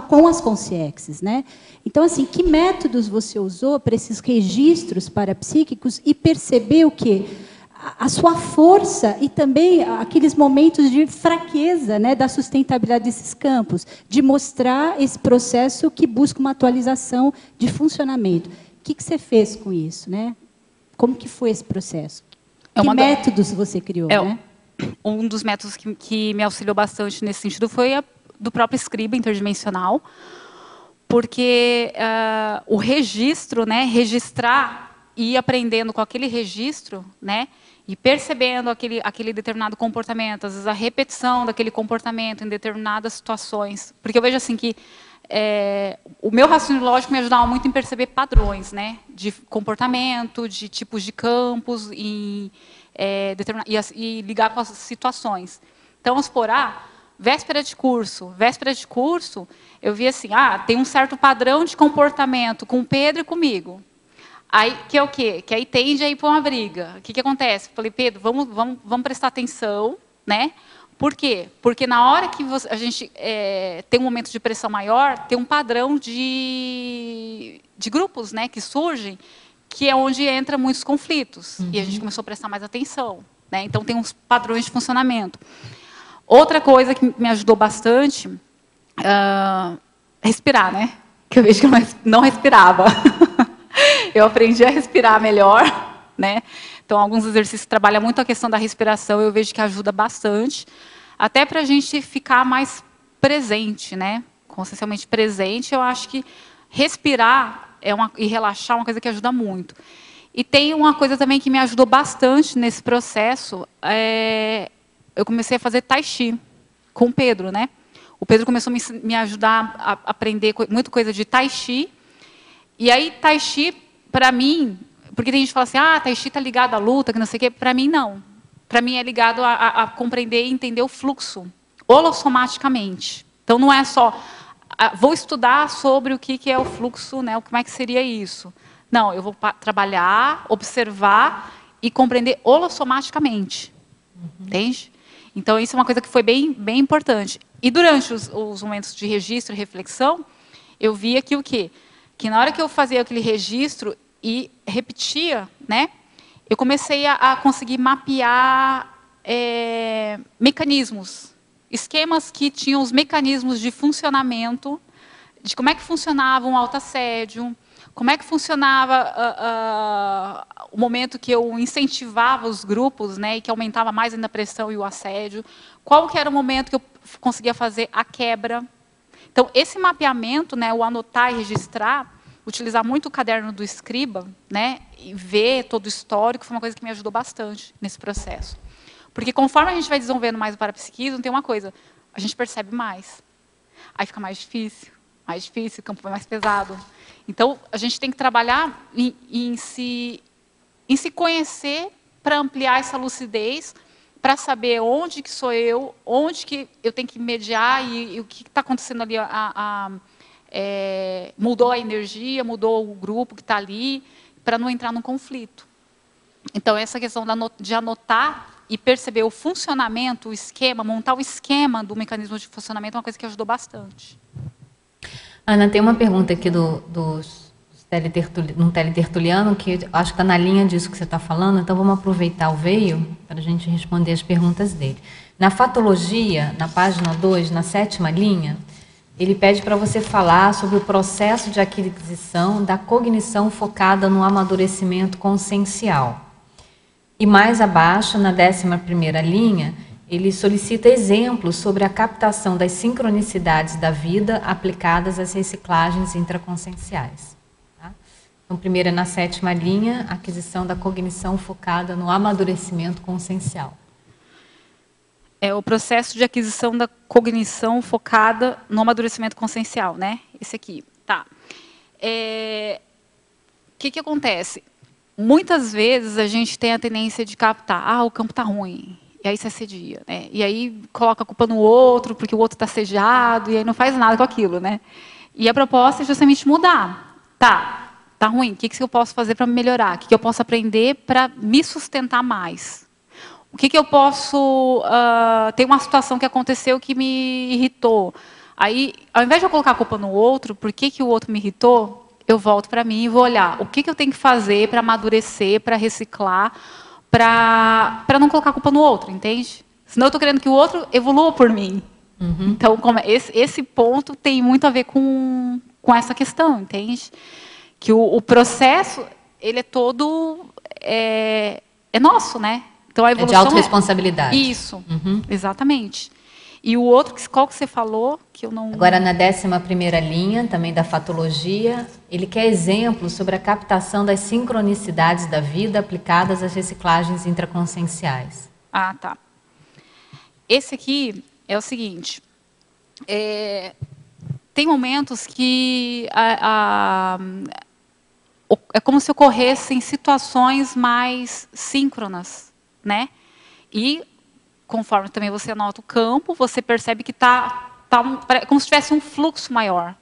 S3: com as consciências, né? Então, assim, que métodos você usou para esses registros parapsíquicos e perceber o quê? A sua força e também aqueles momentos de fraqueza, né, da sustentabilidade desses campos, de mostrar esse processo que busca uma atualização de funcionamento. O que você fez com isso, né? Como que foi esse processo? Que métodos você criou, né?
S1: Um dos métodos que me auxiliou bastante nesse sentido foi do próprio escriba interdimensional, porque o registro, né, registrar e ir aprendendo com aquele registro, né, e percebendo aquele determinado comportamento, às vezes a repetição daquele comportamento em determinadas situações. Porque eu vejo assim que o meu raciocínio lógico me ajudava muito em perceber padrões, né, de comportamento, de tipos de campos e ligar com as situações. Então, vamos supor, véspera de curso, eu vi assim, tem um certo padrão de comportamento com o Pedro e comigo. Aí, que é o quê? Que aí tende a ir para uma briga. O que acontece? Falei, Pedro, vamos prestar atenção, né? Por quê? Porque na hora que a gente tem um momento de pressão maior, tem um padrão de grupos, né, que surgem, que é onde entra muitos conflitos. E a gente começou a prestar mais atenção, né? Então, tem uns padrões de funcionamento. Outra coisa que me ajudou bastante, respirar, né? Que eu vejo que eu não respirava. Eu aprendi a respirar melhor, né? Então, alguns exercícios trabalham muito a questão da respiração, eu vejo que ajuda bastante, até para a gente ficar mais presente, né? Consciencialmente presente, eu acho que respirar e relaxar é uma coisa que ajuda muito. E tem uma coisa também que me ajudou bastante nesse processo, eu comecei a fazer Tai Chi com o Pedro, né? O Pedro começou a me ajudar a aprender muita coisa de Tai Chi. E aí, Tai Chi, para mim, porque tem gente que fala assim, Tai Chi está ligado à luta, que não sei o quê. Para mim, não. Para mim, é ligado a compreender e entender o fluxo, holossomaticamente. Então, não é só, vou estudar sobre o que é o fluxo, né? Como é que seria isso. Não, eu vou trabalhar, observar e compreender holossomaticamente. Entende? Então, isso é uma coisa que foi bem, bem importante. E durante os momentos de registro e reflexão, eu via que o quê? Que na hora que eu fazia aquele registro e repetia, né, eu comecei a conseguir mapear mecanismos, esquemas que tinham os mecanismos de funcionamento, de como é que funcionava um autoassédio, como é que funcionava o momento que eu incentivava os grupos, né, e que aumentava mais ainda a pressão e o assédio, qual que era o momento que eu conseguia fazer a quebra. Então, esse mapeamento, né, o anotar e registrar, utilizar muito o caderno do escriba, né, e ver todo o histórico, foi uma coisa que me ajudou bastante nesse processo. Porque conforme a gente vai desenvolvendo mais o parapsiquismo, tem uma coisa, a gente percebe mais. Aí fica mais difícil. mais difícil, o campo é mais pesado. Então, a gente tem que trabalhar em se conhecer para ampliar essa lucidez, para saber onde que sou eu, onde que eu tenho que mediar e o que está acontecendo ali. Mudou a energia, mudou o grupo que está ali, para não entrar num conflito. Então, essa questão de anotar e perceber o funcionamento, o esquema, montar o esquema do mecanismo de funcionamento é uma coisa que ajudou bastante.
S2: Ana, tem uma pergunta aqui um teletertuliano, que acho que está na linha disso que você está falando, então vamos aproveitar o veio para a gente responder as perguntas dele. Na fatologia, na página 2, na 7ª linha, ele pede para você falar sobre o processo de aquisição da cognição focada no amadurecimento consciencial. E mais abaixo, na 11ª linha, ele solicita exemplos sobre a captação das sincronicidades da vida aplicadas às reciclagens intraconscienciais. Tá? Então, primeiro, na 7ª linha, aquisição da cognição focada no amadurecimento consciencial.
S1: É o processo de aquisição da cognição focada no amadurecimento consciencial, né? Esse aqui, tá. Que acontece? Muitas vezes a gente tem a tendência de captar, o campo está ruim, e aí se assedia, né? E aí coloca a culpa no outro, porque o outro está assediado, e aí não faz nada com aquilo, né? E a proposta é justamente mudar. Tá ruim, o que eu posso fazer para melhorar? O que eu posso aprender para me sustentar mais? O que eu posso... tem uma situação que aconteceu que me irritou. Aí, ao invés de eu colocar a culpa no outro, por que o outro me irritou, eu volto para mim e vou olhar o que eu tenho que fazer para amadurecer, para reciclar, para não colocar a culpa no outro, entende? Senão eu estou querendo que o outro evolua por mim. Uhum. Então, esse ponto tem muito a ver com essa questão, entende? Que o processo, ele é todo... é nosso, né? Então, a evolução
S2: de autorresponsabilidade.
S1: Isso, exatamente. E o outro, qual que você falou? Que eu não...
S2: Agora, na 11ª linha, também da fatologia, ele quer exemplos sobre a captação das sincronicidades da vida aplicadas às reciclagens intraconscienciais.
S1: Ah, tá. Esse aqui é o seguinte. Tem momentos que é como se ocorressem situações mais síncronas, né? E conforme também você anota o campo, você percebe que como se tivesse um fluxo maior.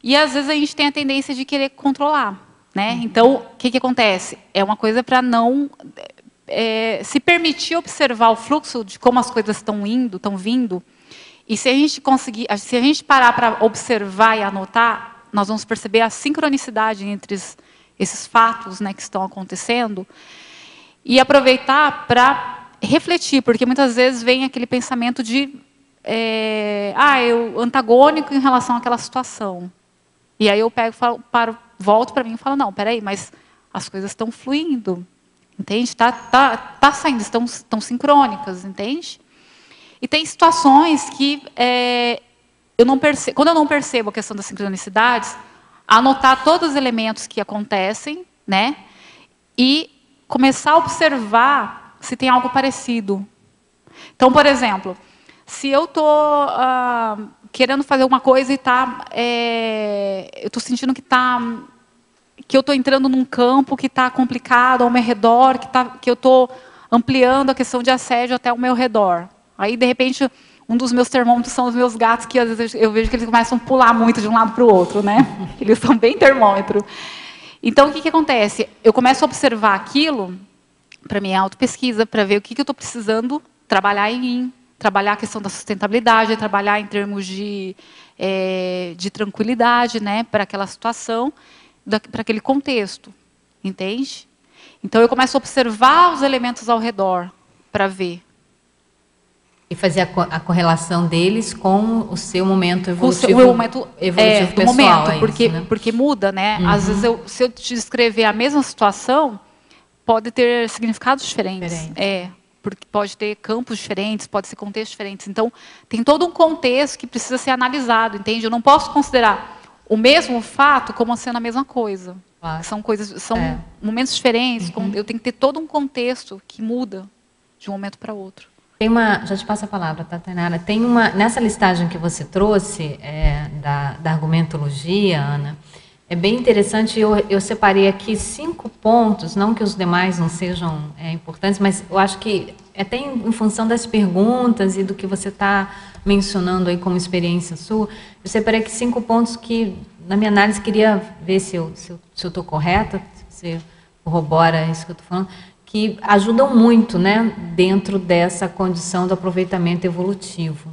S1: E às vezes a gente tem a tendência de querer controlar, né? Então, o que acontece? É uma coisa para não se permitir observar o fluxo de como as coisas estão vindo. E se a gente parar para observar e anotar, nós vamos perceber a sincronicidade entre esses fatos, né, que estão acontecendo, e aproveitar para refletir, porque muitas vezes vem aquele pensamento de eu antagônico em relação àquela situação. E aí eu pego, volto para mim e falo, não, peraí, mas as coisas estão fluindo, entende? Tá saindo, estão sincrônicas, entende? E tem situações que quando eu não percebo a questão das sincronicidades, anotar todos os elementos que acontecem, né? E começar a observar se tem algo parecido. Então, por exemplo, se eu estou querendo fazer uma coisa e eu estou sentindo que eu estou entrando num campo que está complicado ao meu redor, que eu estou ampliando a questão de assédio até ao meu redor. Aí, de repente, um dos meus termômetros são os meus gatos, que às vezes eu vejo que eles começam a pular muito de um lado para o outro, né? Eles são bem termômetro. Então, o que acontece? Eu começo a observar aquilo para minha autopesquisa, para ver o que eu estou precisando trabalhar em mim, trabalhar a questão da sustentabilidade, trabalhar em termos de tranquilidade, né, para aquela situação, para aquele contexto, entende? Então, eu começo a observar os elementos ao redor para ver.
S2: E fazer a correlação deles com o seu momento evolutivo, evolutivo pessoal.
S1: Momento, porque muda, né? Às vezes, se eu te descrever a mesma situação, pode ter significados diferentes. Porque pode ter campos diferentes, pode ser contextos diferentes. Então, tem todo um contexto que precisa ser analisado, entende? Eu não posso considerar o mesmo fato como sendo a mesma coisa. Claro. São momentos diferentes. Eu tenho que ter todo um contexto que muda de um momento para outro.
S2: Tem uma, já te passo a palavra, tá, Tainara? Tem uma, nessa listagem que você trouxe, da argumentologia, Ana, é bem interessante, eu separei aqui 5 pontos, não que os demais não sejam importantes, mas eu acho que até em função das perguntas e do que você está mencionando aí como experiência sua, eu separei aqui 5 pontos que, na minha análise, queria ver se eu estou correta, se você corrobora isso que eu estou falando, que ajudam muito, né, dentro dessa condição do aproveitamento evolutivo,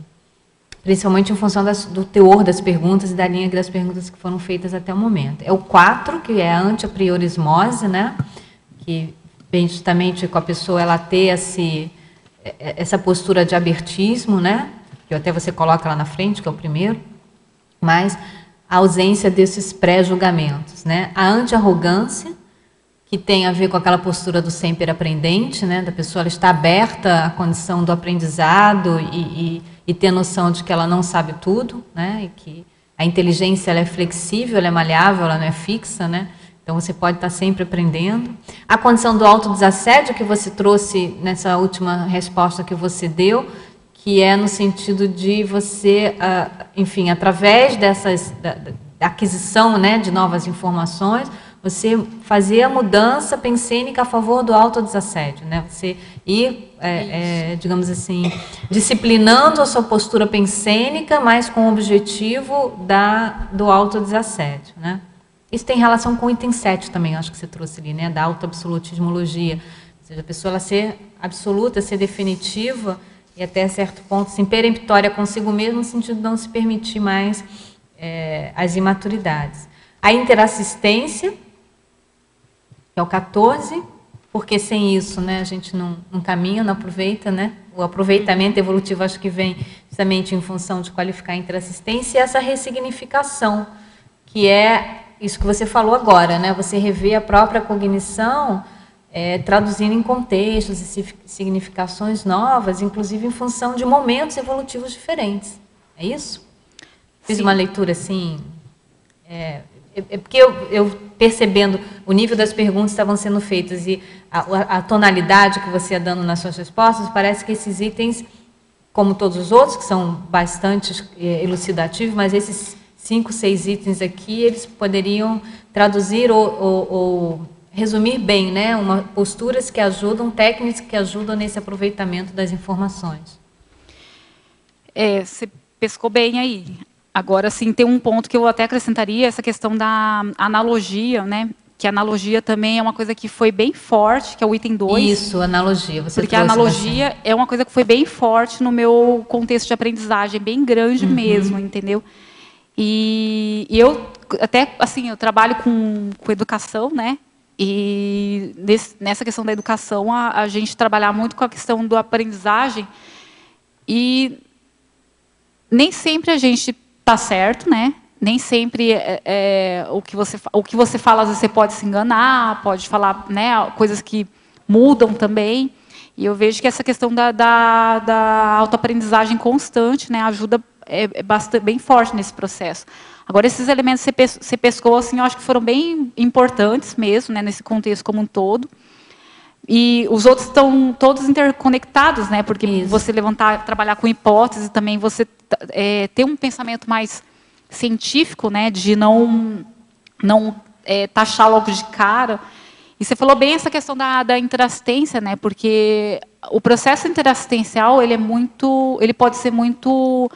S2: principalmente em função do teor das perguntas e da linha das perguntas que foram feitas até o momento. É o 4, que é a anti-apriorismose, né, que vem justamente com a pessoa ela ter essa postura de abertismo, né, que até você coloca lá na frente, que é o primeiro, mas a ausência desses pré-julgamentos, né, a anti-arrogância, que tem a ver com aquela postura do sempre aprendente, né, da pessoa ela está aberta à condição do aprendizado e ter noção de que ela não sabe tudo, né, e que a inteligência ela é flexível, ela é maleável, ela não é fixa, né, então você pode estar sempre aprendendo. A condição do autodesassédio que você trouxe nessa última resposta que você deu, que é no sentido de você, enfim, através da aquisição, né, de novas informações, você fazer a mudança pensênica a favor do autodesassédio, né? Você ir, digamos assim, disciplinando a sua postura pensênica, mas com o objetivo do autodesassédio, né? Isso tem relação com o item 7 também, acho que você trouxe ali, né? Da autoabsolutismologia. Ou seja, a pessoa ela ser absoluta, ser definitiva e até certo ponto, assim, peremptória consigo mesma, no sentido de não se permitir mais as imaturidades. A interassistência, que é o 14, porque sem isso, né, a gente não caminha, não aproveita, né? O aproveitamento evolutivo acho que vem justamente em função de qualificar a interassistência e essa ressignificação, que é isso que você falou agora, né? Você rever a própria cognição, traduzindo em contextos e significações novas, inclusive em função de momentos evolutivos diferentes. É isso? Fiz uma leitura assim... porque eu percebendo o nível das perguntas que estavam sendo feitas e a tonalidade que você ia dando nas suas respostas, parece que esses itens, como todos os outros, que são bastante elucidativos, mas esses 5, 6 itens aqui, eles poderiam traduzir ou resumir bem, né, posturas que ajudam, técnicas que ajudam nesse aproveitamento das informações.
S1: Você pescou bem aí. Agora, sim, tem um ponto que eu até acrescentaria, essa questão da analogia, né? Que a analogia também é uma coisa que foi bem forte, que é o item 2.
S2: Isso, analogia. Você
S1: porque a analogia é uma coisa que foi bem forte no meu contexto de aprendizagem, bem grande mesmo, entendeu? E eu, até, assim, eu trabalho com educação, né? E nessa questão da educação, a gente trabalhar muito com a questão da aprendizagem e nem sempre a gente está certo, né? Nem sempre o que você fala, às vezes você pode se enganar, pode falar, né, coisas que mudam também. E eu vejo que essa questão da autoaprendizagem constante, né, ajuda bastante, bem forte nesse processo. Agora, esses elementos que você pescou, assim, eu acho que foram bem importantes mesmo, né, nesse contexto como um todo. E os outros estão todos interconectados, né? Porque você trabalhar com hipótese também, você ter um pensamento mais científico, né? De não taxar logo de cara. E você falou bem essa questão da interassistência, né? Porque o processo interassistencial ele pode ser muito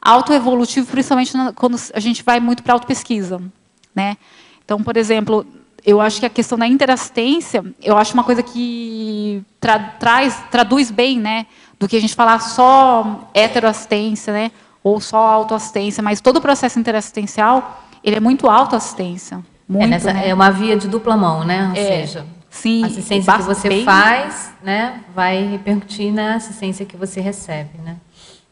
S1: autoevolutivo, principalmente quando a gente vai muito para a autopesquisa, né? Então, por exemplo, eu acho que a questão da interassistência, eu acho uma coisa que traduz bem, né, do que a gente falar só heteroassistência, né, ou só autoassistência, mas todo o processo interassistencial, ele é muito autoassistência. Muito, né?
S2: É uma via de dupla mão, né? Ou seja,
S1: sim,
S2: a assistência que você faz, né, vai repercutir na assistência que você recebe, né?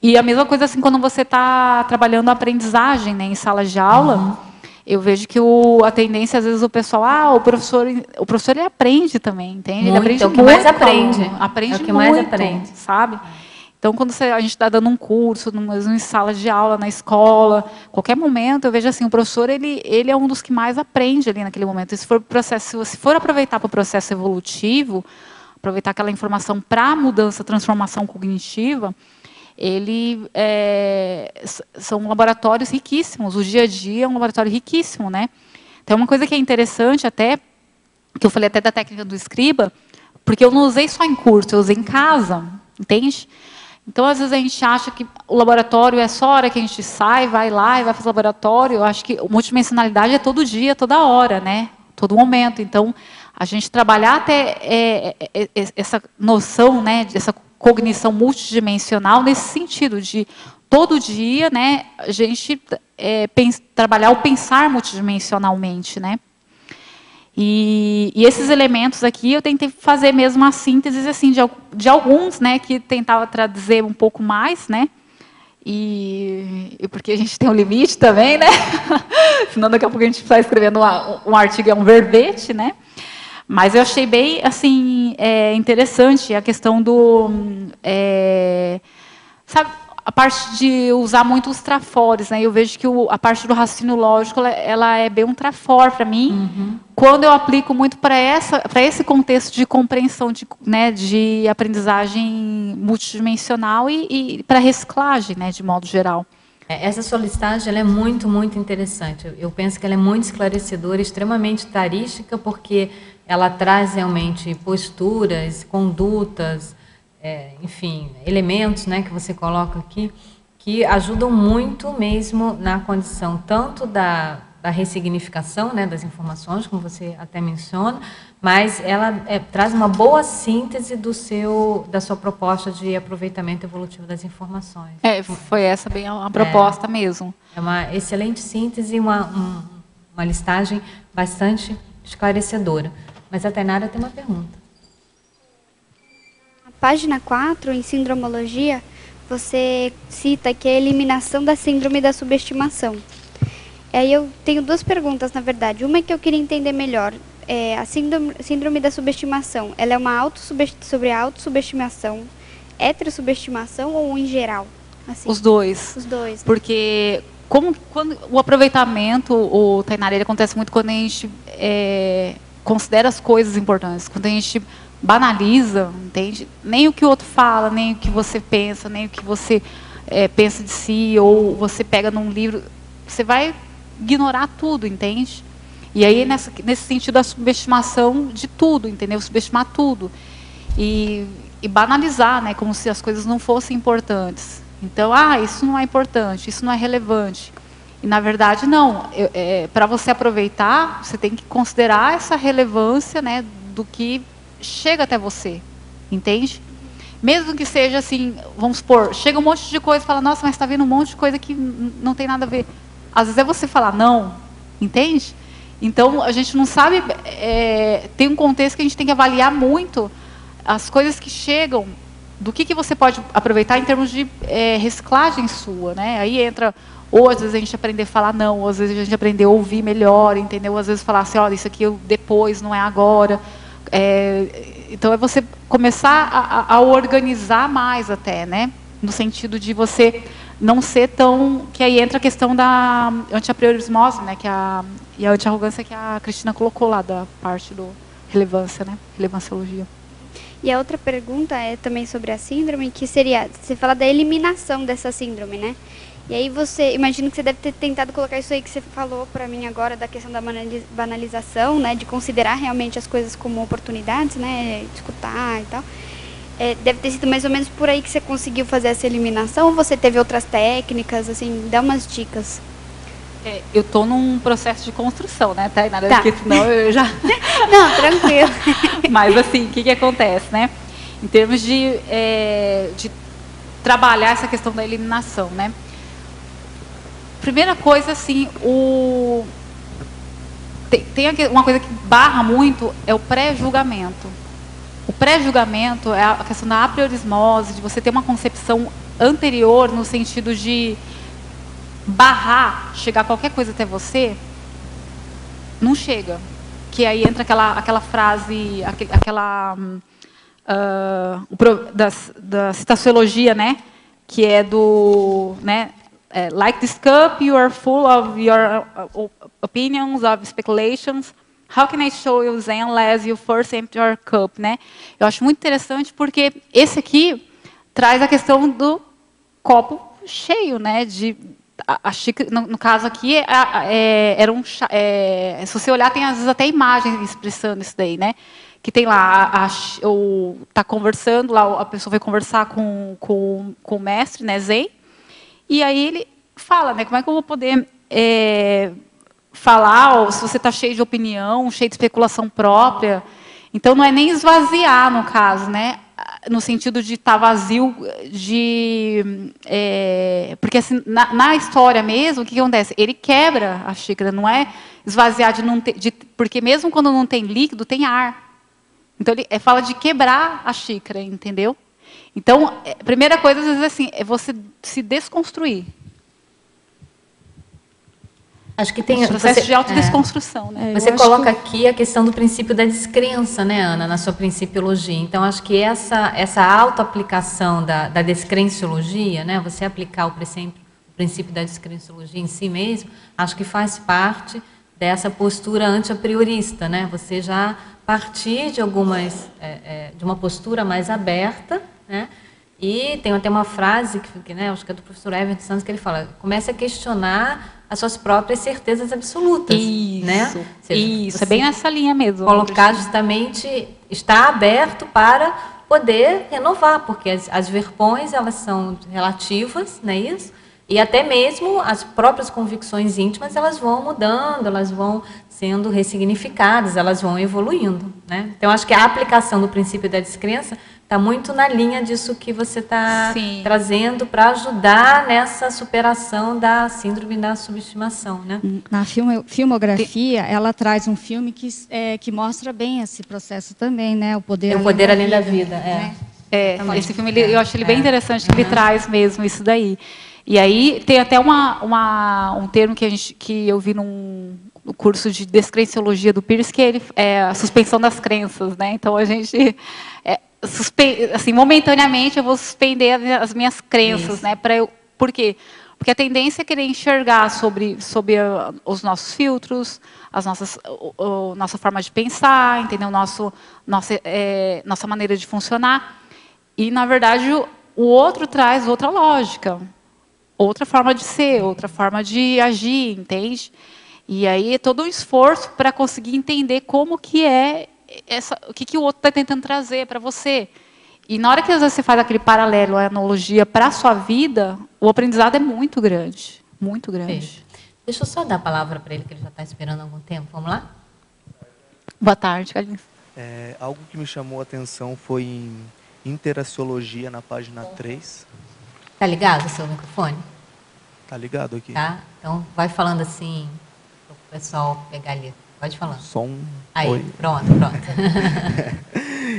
S1: E a mesma coisa assim quando você está trabalhando a aprendizagem, né, em sala de aula, eu vejo que a tendência, às vezes, o pessoal, o professor ele aprende também, entende? Ele aprende muito.
S2: É o que mais aprende.
S1: Aprende
S2: é o que
S1: muito,
S2: mais aprende,
S1: sabe? Então, quando a gente está dando um curso, em sala de aula, na escola, qualquer momento, eu vejo assim, o professor, ele é um dos que mais aprende ali naquele momento. Se você for aproveitar para o processo evolutivo, aproveitar aquela informação para mudança, transformação cognitiva, são laboratórios riquíssimos. O dia a dia é um laboratório riquíssimo, né? Então, uma coisa que é interessante até, que eu falei até da técnica do escriba, porque eu não usei só em curso, eu usei em casa, entende? Então, às vezes, a gente acha que o laboratório é só a hora que a gente sai, vai lá e vai fazer laboratório. Eu acho que a multidimensionalidade é todo dia, toda hora, né? Todo momento. Então, a gente trabalhar até essa noção, né, essa cognição multidimensional, nesse sentido de, todo dia, né, a gente trabalhar o pensar multidimensionalmente, né? E esses elementos aqui eu tentei fazer mesmo a síntese assim de alguns, né, que tentava traduzir um pouco mais, né? E porque a gente tem um limite também, né? Senão daqui a pouco a gente está escrevendo um artigo, é um verbete, né? Mas eu achei bem assim interessante a questão do sabe, a parte de usar muito os trafores, né? Eu vejo que a parte do raciocínio lógico ela é bem um trafor para mim, quando eu aplico muito para esse contexto de compreensão de aprendizagem multidimensional e para reciclagem, né, de modo geral.
S2: Essa sua listagem ela é muito, muito interessante. Eu penso que ela é muito esclarecedora, extremamente tarística, porque ela traz realmente posturas, condutas, enfim, elementos, né, que você coloca aqui, que ajudam muito mesmo na condição tanto da ressignificação, né, das informações, como você até menciona, mas ela traz uma boa síntese da sua proposta de aproveitamento evolutivo das informações.
S1: Foi essa bem a proposta mesmo.
S2: É uma excelente síntese, uma listagem bastante esclarecedora. Mas a Tainara tem uma pergunta.
S11: Página 4, em Sindromologia, você cita que é a eliminação da síndrome da subestimação. Aí eu tenho duas perguntas, na verdade. Uma é que eu queria entender melhor. A síndrome da subestimação, ela é uma sobre a autossubestimação, heterossubestimação ou em geral? Assim?
S1: Os dois.
S11: Os dois.
S1: Porque quando o aproveitamento, o Tainara, ele acontece muito quando a gente considera as coisas importantes, quando a gente banaliza, entende? Nem o que o outro fala, nem o que você pensa, nem o que você pensa de si, ou você pega num livro, você vai ignorar tudo, entende? E aí, nesse sentido, a subestimação de tudo, entendeu? Subestimar tudo. E banalizar, né? Como se as coisas não fossem importantes. Então, isso não é importante, isso não é relevante. E, na verdade, não. Para você aproveitar, você tem que considerar essa relevância, né, do que chega até você, entende? Mesmo que seja assim, vamos supor, chega um monte de coisa e fala, nossa, mas está vindo um monte de coisa que não tem nada a ver. Às vezes é você falar não, entende? Então, a gente não sabe, tem um contexto que a gente tem que avaliar muito as coisas que chegam, do que você pode aproveitar em termos de reciclagem sua, né? Aí entra, ou às vezes a gente aprender a falar não, ou às vezes a gente aprender a ouvir melhor, entendeu? Às vezes falar assim, olha, isso aqui depois, não é agora. Então, é você começar a organizar mais até, né? No sentido de você não ser tão... Que aí entra a questão da anti-apriorismose, né? E a anti-arrogância que a Cristina colocou lá, da parte do relevância, né? Relevanciologia.
S11: E a outra pergunta é também sobre a síndrome, que seria... Você fala da eliminação dessa síndrome, né? E aí imagino que você deve ter tentado colocar isso aí que você falou para mim agora, da questão da banalização, né, de considerar realmente as coisas como oportunidades, né, escutar e tal. Deve ter sido mais ou menos por aí que você conseguiu fazer essa eliminação, ou você teve outras técnicas, assim, dá umas dicas.
S1: Eu estou num processo de construção, né, Tainara? Tá. Porque senão eu já...
S11: Não, tranquilo.
S1: Mas, assim, o que acontece, né? Em termos de trabalhar essa questão da eliminação, né? Primeira coisa, assim, tem uma coisa que barra muito, é o pré-julgamento. O pré-julgamento é a questão da apriorismose, de você ter uma concepção anterior, no sentido de barrar, chegar qualquer coisa até você, não chega. Que aí entra aquela frase, da citaciologia, né? Que é do... né? Like this cup, you are full of your opinions, of speculations. How can I show you Zen unless you first empty your cup, né? Eu acho muito interessante porque esse aqui traz a questão do copo cheio, né? A xícara, no caso aqui, era um chá, se você olhar, tem às vezes até imagens expressando isso daí, né? Que tem lá, tá conversando, lá a pessoa vai conversar com o mestre, né, Zen, e aí ele fala, né, como é que eu vou poder falar, ou se você está cheio de opinião, cheio de especulação própria. Então, não é nem esvaziar, no caso, né? No sentido de estar vazio, porque assim, na história mesmo, o que acontece? Ele quebra a xícara, não é esvaziar de não ter, porque mesmo quando não tem líquido, tem ar. Então, ele fala de quebrar a xícara, entendeu? Então, a primeira coisa, às vezes, assim, é você se desconstruir.
S2: Acho que tem
S1: um processo de autodesconstrução, né?
S2: Você coloca aqui a questão do princípio da descrença, né, Ana, na sua principiologia. Então, acho que essa autoaplicação da descrenciologia, né, você aplicar o princípio da descrenciologia em si mesmo, acho que faz parte dessa postura anti-apriorista, né? Você já partir de uma postura mais aberta, né? E tem até uma frase que né, acho que é do professor Everton Santos, que ele fala: comece a questionar as suas próprias certezas absolutas.
S1: Isso,
S2: né?
S1: Isso, é bem nessa linha mesmo.
S2: Colocar justamente, estar aberto para poder renovar, porque as verpões, elas são relativas, não é isso? E até mesmo as próprias convicções íntimas, elas vão mudando, elas vão sendo ressignificadas, elas vão evoluindo, né? Então, acho que a aplicação do princípio da descrença está muito na linha disso que você está trazendo para ajudar nessa superação da síndrome da subestimação, né?
S4: Na filmografia, ela traz um filme que mostra bem esse processo também, né? O Poder
S2: Além da Vida.
S4: Né?
S1: Esse filme, eu acho ele bem interessante, que ele traz mesmo isso daí. E aí tem até um termo que eu vi no curso de descrenciologia do Pierce, que é a suspensão das crenças, né? Então a gente assim, momentaneamente eu vou suspender as minhas crenças, né? Por quê? Porque a tendência é querer enxergar sobre os nossos filtros, nossa forma de pensar, entendeu? Nossa maneira de funcionar. E, na verdade, o outro traz outra lógica, outra forma de ser, outra forma de agir, entende? E aí é todo um esforço para conseguir entender como que o que o outro está tentando trazer para você. E na hora que às vezes você faz aquele paralelo, a analogia para a sua vida, o aprendizado é muito grande, muito grande.
S2: Deixa eu só dar a palavra para ele, que ele já está esperando há algum tempo. Vamos lá?
S1: Boa tarde, Carlinhos.
S13: Algo que me chamou a atenção foi em Interaciologia, na página 3.
S2: Está ligado o seu microfone?
S13: Está ligado aqui.
S2: Tá, então vai falando assim, para o pessoal pegar ali. Pode falar.
S13: Som.
S2: Aí,
S13: Oi.
S2: Pronto.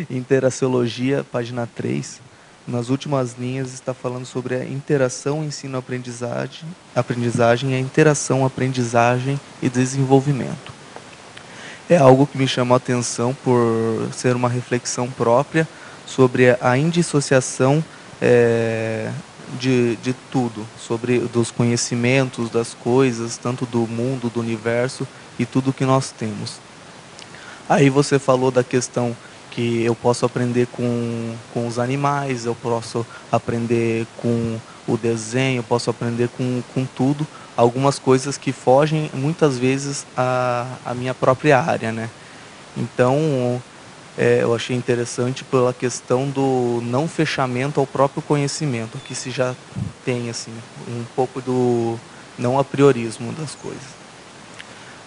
S13: Interaciologia, página 3. Nas últimas linhas está falando sobre a interação ensino-aprendizagem e a interação aprendizagem e desenvolvimento. É algo que me chamou a atenção por ser uma reflexão própria sobre a indissociação de tudo, dos conhecimentos, das coisas, tanto do mundo, do universo e tudo que nós temos. Aí você falou da questão que eu posso aprender com os animais, eu posso aprender com o desenho, eu posso aprender com tudo, algumas coisas que fogem muitas vezes à minha própria área, né? Então, eu achei interessante pela questão do não fechamento ao próprio conhecimento, que se já tem assim, um pouco do não apriorismo das coisas.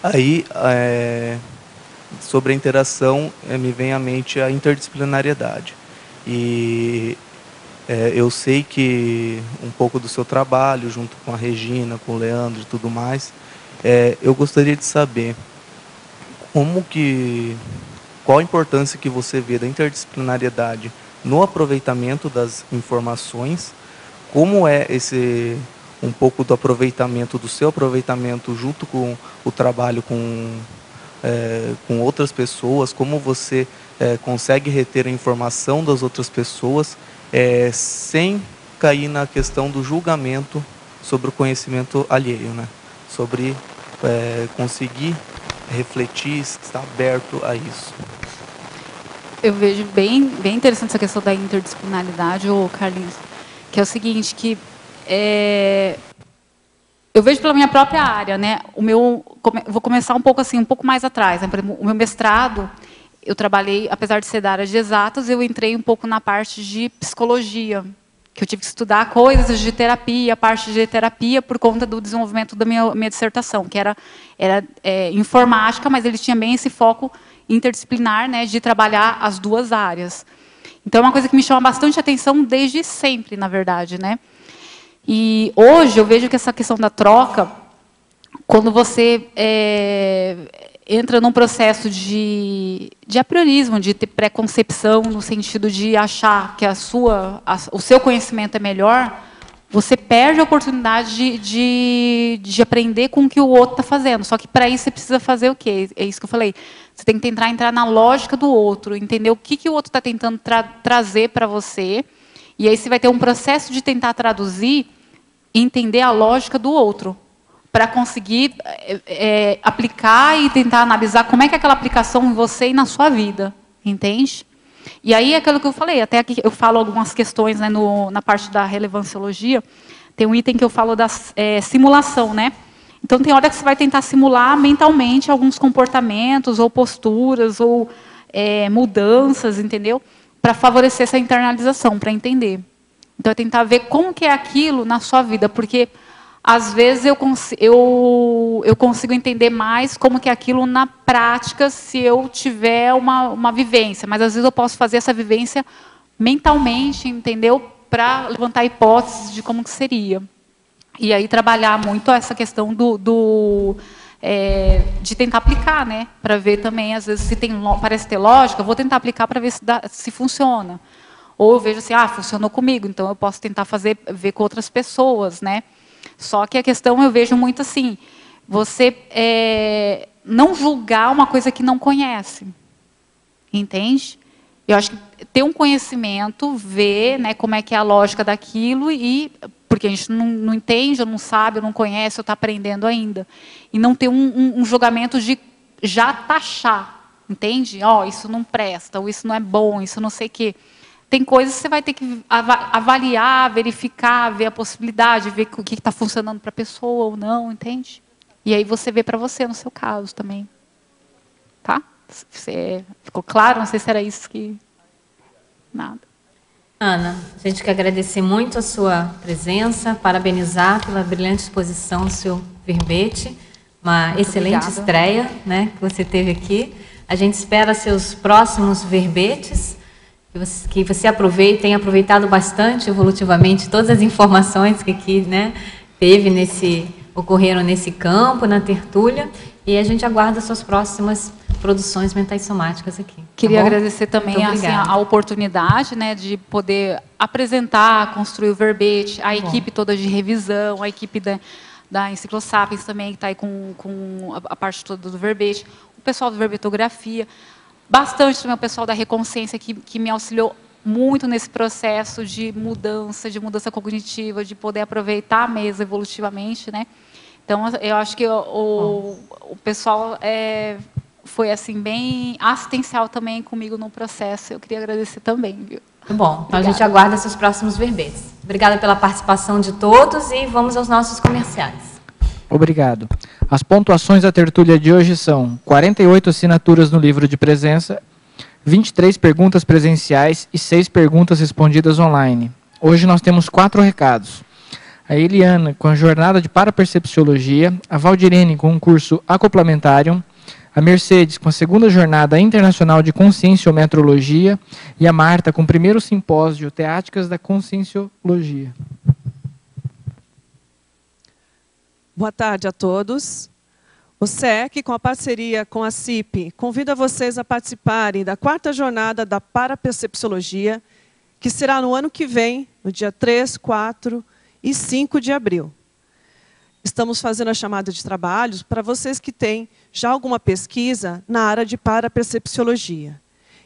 S13: Aí, sobre a interação, me vem à mente a interdisciplinariedade. E eu sei que um pouco do seu trabalho, junto com a Regina, com o Leandro e tudo mais, eu gostaria de saber qual a importância que você vê da interdisciplinariedade no aproveitamento das informações, como é um pouco do aproveitamento, do seu aproveitamento junto com o trabalho com outras pessoas, como você consegue reter a informação das outras pessoas sem cair na questão do julgamento sobre o conhecimento alheio, né? Sobre conseguir refletir, está aberto a isso.
S1: Eu vejo bem interessante essa questão da interdisciplinaridade, Carlinhos, que é o seguinte, que eu vejo pela minha própria área, né? Vou começar um pouco mais atrás. Né? Por exemplo, o meu mestrado, eu trabalhei, apesar de ser da área de exatas, eu entrei um pouco na parte de psicologia, que eu tive que estudar coisas de terapia, a parte de terapia, por conta do desenvolvimento da minha dissertação, que era informática, mas ele tinha bem esse foco interdisciplinar, né, de trabalhar as duas áreas. Então, é uma coisa que me chama bastante atenção desde sempre, na verdade, né? E hoje eu vejo que essa questão da troca, quando você entra num processo de apriorismo, de ter preconcepção, no sentido de achar que o seu conhecimento é melhor, você perde a oportunidade de aprender com o que o outro está fazendo. Só que, para isso, você precisa fazer o quê? É isso que eu falei. Você tem que tentar entrar na lógica do outro, entender o que o outro está tentando trazer para você, e aí você vai ter um processo de tentar traduzir e entender a lógica do outro, para conseguir aplicar e tentar analisar como é que é aquela aplicação em você e na sua vida, entende? E aí é aquilo que eu falei, até aqui eu falo algumas questões, né, na parte da relevanciologia, tem um item que eu falo da simulação, né? Então tem hora que você vai tentar simular mentalmente alguns comportamentos, ou posturas, ou mudanças, entendeu? Para favorecer essa internalização, para entender. Então é tentar ver como que é aquilo na sua vida, porque às vezes eu consigo entender mais como que é aquilo na prática se eu tiver uma vivência. Mas às vezes eu posso fazer essa vivência mentalmente, entendeu? Para levantar hipóteses de como que seria. E aí trabalhar muito essa questão de tentar aplicar, né? Para ver também, às vezes, se parece ter lógica, eu vou tentar aplicar para ver se funciona. Ou eu vejo assim, funcionou comigo, então eu posso tentar ver com outras pessoas, né? Só que a questão eu vejo muito assim, você não julgar uma coisa que não conhece, entende? Eu acho que ter um conhecimento, ver, né, como é que é a lógica daquilo, porque a gente não entende, ou não sabe, ou não conhece, ou está aprendendo ainda. E não ter um julgamento de já taxar, entende? Isso não presta, ou isso não é bom, isso não sei o quê. Tem coisas que você vai ter que avaliar, verificar, ver a possibilidade, ver o que está funcionando para a pessoa ou não, entende? E aí você vê para você, no seu caso também. Tá? Ficou claro? Não sei se era isso que... Nada.
S2: Ana, a gente quer agradecer muito a sua presença, parabenizar pela brilhante exposição do seu verbete, uma muito excelente estreia, né, que você teve aqui. A gente espera seus próximos verbetes, que você tenha aproveitado bastante evolutivamente todas as informações que aqui, né, ocorreram nesse campo, na tertúlia, e a gente aguarda suas próximas produções mentais somáticas aqui.
S1: Queria agradecer também assim, a oportunidade, né, de poder apresentar, construir o verbete, a equipe toda de revisão, a equipe da Enciclosapiens também, que está aí com a parte toda do verbete, o pessoal do verbetografia, bastante também o pessoal da Reconsciência, que me auxiliou muito nesse processo de mudança cognitiva, de poder aproveitar a mesa evolutivamente, né? Então, eu acho que o pessoal foi assim bem assistencial também comigo no processo. Eu queria agradecer também, viu?
S2: Muito bom. Então a gente aguarda seus próximos verbetes. Obrigada pela participação de todos e vamos aos nossos comerciais.
S12: Obrigado. As pontuações da tertúlia de hoje são 48 assinaturas no livro de presença, 23 perguntas presenciais e 6 perguntas respondidas online. Hoje nós temos 4 recados. A Eliana com a jornada de Parapercepciologia, a Valdirene com o curso Acoplamentarium, a Mercedes com a segunda jornada internacional de Conscienciometrologia e a Marta com o primeiro simpósio Teáticas da Conscienciologia.
S14: Boa tarde a todos. O SEC, com a parceria com a CIP, convida vocês a participarem da 4ª jornada da Parapercepciologia, que será no ano que vem, no dia 3, 4 e 5 de abril. Estamos fazendo a chamada de trabalhos para vocês que têm já alguma pesquisa na área de parapercepciologia.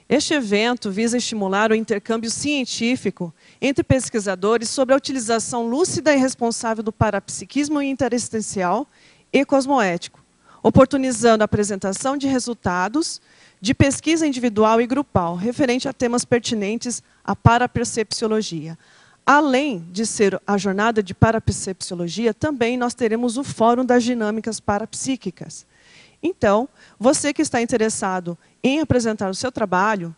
S14: Este evento visa estimular o intercâmbio científico entre pesquisadores sobre a utilização lúcida e responsável do parapsiquismo interessencial e cosmoético, oportunizando a apresentação de resultados de pesquisa individual e grupal, referente a temas pertinentes à parapercepciologia. Além de ser a jornada de parapercepciologia, também nós teremos o Fórum das Dinâmicas Parapsíquicas. Então, você que está interessado em apresentar o seu trabalho,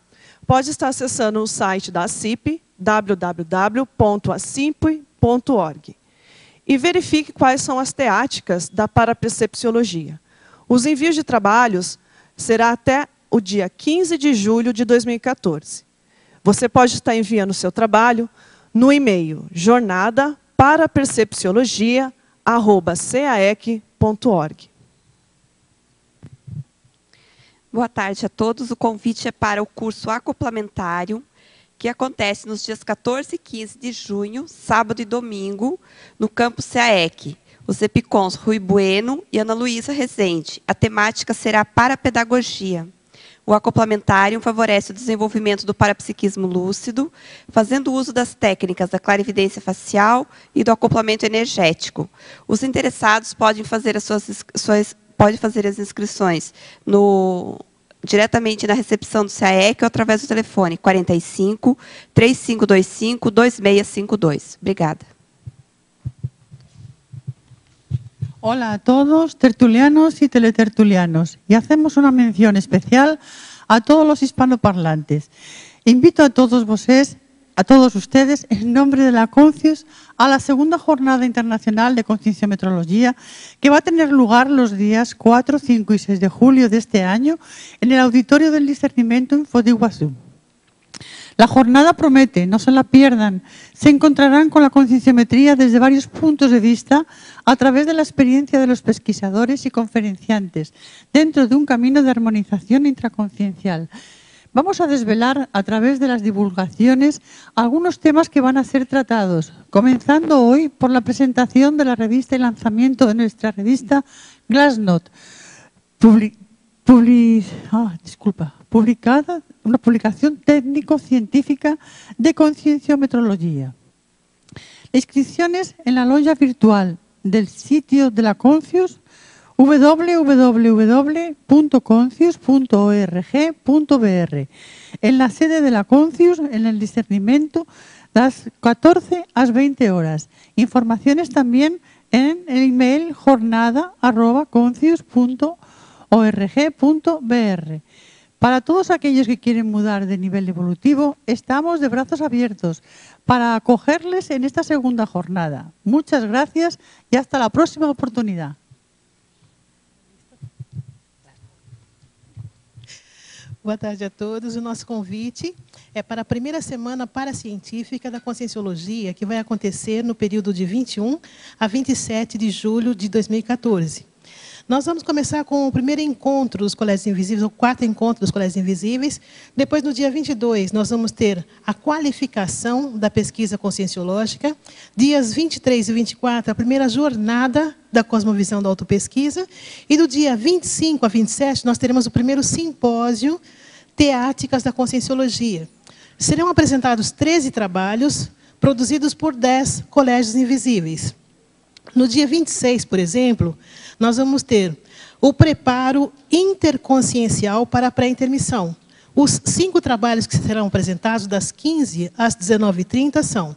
S14: pode estar acessando o site da ACIP, www.acip.org, e verifique quais são as teáticas da parapercepciologia. Os envios de trabalhos será até o dia 15 de julho de 2014. Você pode estar enviando o seu trabalho no e-mail jornada-parapercepciologia@caec.org.
S15: Boa tarde a todos. O convite é para o curso acoplamentário, que acontece nos dias 14 e 15 de junho, sábado e domingo, no campus CAEC. Os EPICONs Rui Bueno e Ana Luísa Rezende. A temática será Parapedagogia. O acoplamentário favorece o desenvolvimento do parapsiquismo lúcido, fazendo uso das técnicas da clarividência facial e do acoplamento energético. Os interessados podem fazer as inscrições diretamente na recepção do CAEC ou através do telefone 45 3525 2652. Obrigada.
S16: Hola a todos, tertulianos y teletertulianos. Y hacemos una mención especial a todos los hispanoparlantes. Invito a todos ustedes, en nombre de la CONCIUS, a la segunda Jornada Internacional de Concienciometrología, que va a tener lugar los días 4, 5 y 6 de julio de este año en el Auditorio del Discernimiento en Foz de Iguazú. La jornada promete, no se la pierdan. Se encontrarán con la concienciometría desde varios puntos de vista a través de la experiencia de los pesquisadores y conferenciantes, dentro de un camino de armonización intraconciencial. Vamos a desvelar a través de las divulgaciones algunos temas que van a ser tratados, comenzando hoy por la presentación de la revista y lanzamiento de nuestra revista Glassnode, publicada, una publicación técnico-científica de concienciometrología. La inscripción es en la loya virtual del sitio de la CONCIUS, www.concius.org.br, en la sede de la CONCIUS, en el discernimiento, las 14 a las 20 horas. Informaciones también en el email jornada@concius.org.br. Para todos aquellos que quieren mudar de nivel evolutivo, estamos de brazos abiertos para acogerles en esta segunda jornada. Muchas gracias y hasta la próxima oportunidad.
S17: Boa tarde a todos. O nosso convite é para a primeira semana paracientífica da Conscienciologia, que vai acontecer no período de 21 a 27 de julho de 2014. Nós vamos começar com o primeiro encontro dos Colégios Invisíveis, o quarto encontro dos Colégios Invisíveis. Depois, no dia 22, nós vamos ter a qualificação da pesquisa conscienciológica. Dias 23 e 24, a primeira jornada da cosmovisão da autopesquisa. E do dia 25 a 27, nós teremos o primeiro simpósio Teáticas da Conscienciologia. Serão apresentados 13 trabalhos produzidos por 10 Colégios Invisíveis. No dia 26, por exemplo, nós vamos ter o preparo interconsciencial para a pré-intermissão. Os 5 trabalhos que serão apresentados das 15 às 19h30 são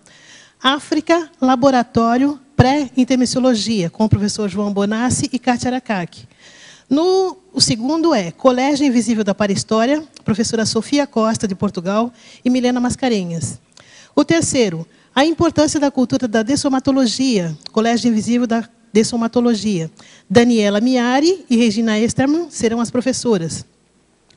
S17: África, Laboratório, Pré-Intermissiologia, com o professor João Bonassi e Kátia Aracaki. O segundo é Colégio Invisível da Parahistória, professora Sofia Costa, de Portugal, e Milena Mascarenhas. O terceiro, a importância da cultura da dessomatologia, Colégio Invisível da Dessomatologia. Daniela Miari e Regina Esterman serão as professoras.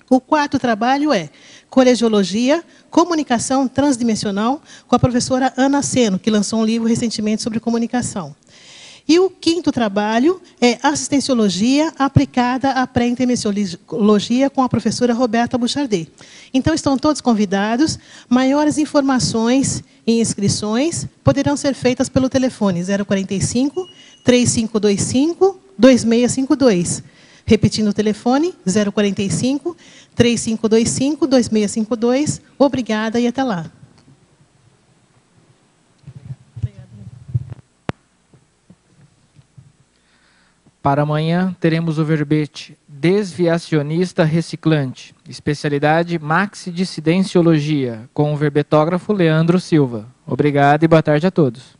S17: O quarto trabalho é Colegiologia, Comunicação Transdimensional, com a professora Ana Seno, que lançou um livro recentemente sobre comunicação. E o quinto trabalho é Assistenciologia aplicada à pré-intermissiologia, com a professora Roberta Bouchardet. Então, estão todos convidados. Maiores informações e inscrições poderão ser feitas pelo telefone 045 3525 2652. Repetindo o telefone, 045 3525 2652. Obrigada e até lá.
S18: Para amanhã, teremos o verbete Desviacionista Reciclante, especialidade Maxidiscidenciologia, com o verbetógrafo Leandro Silva. Obrigado e boa tarde a todos.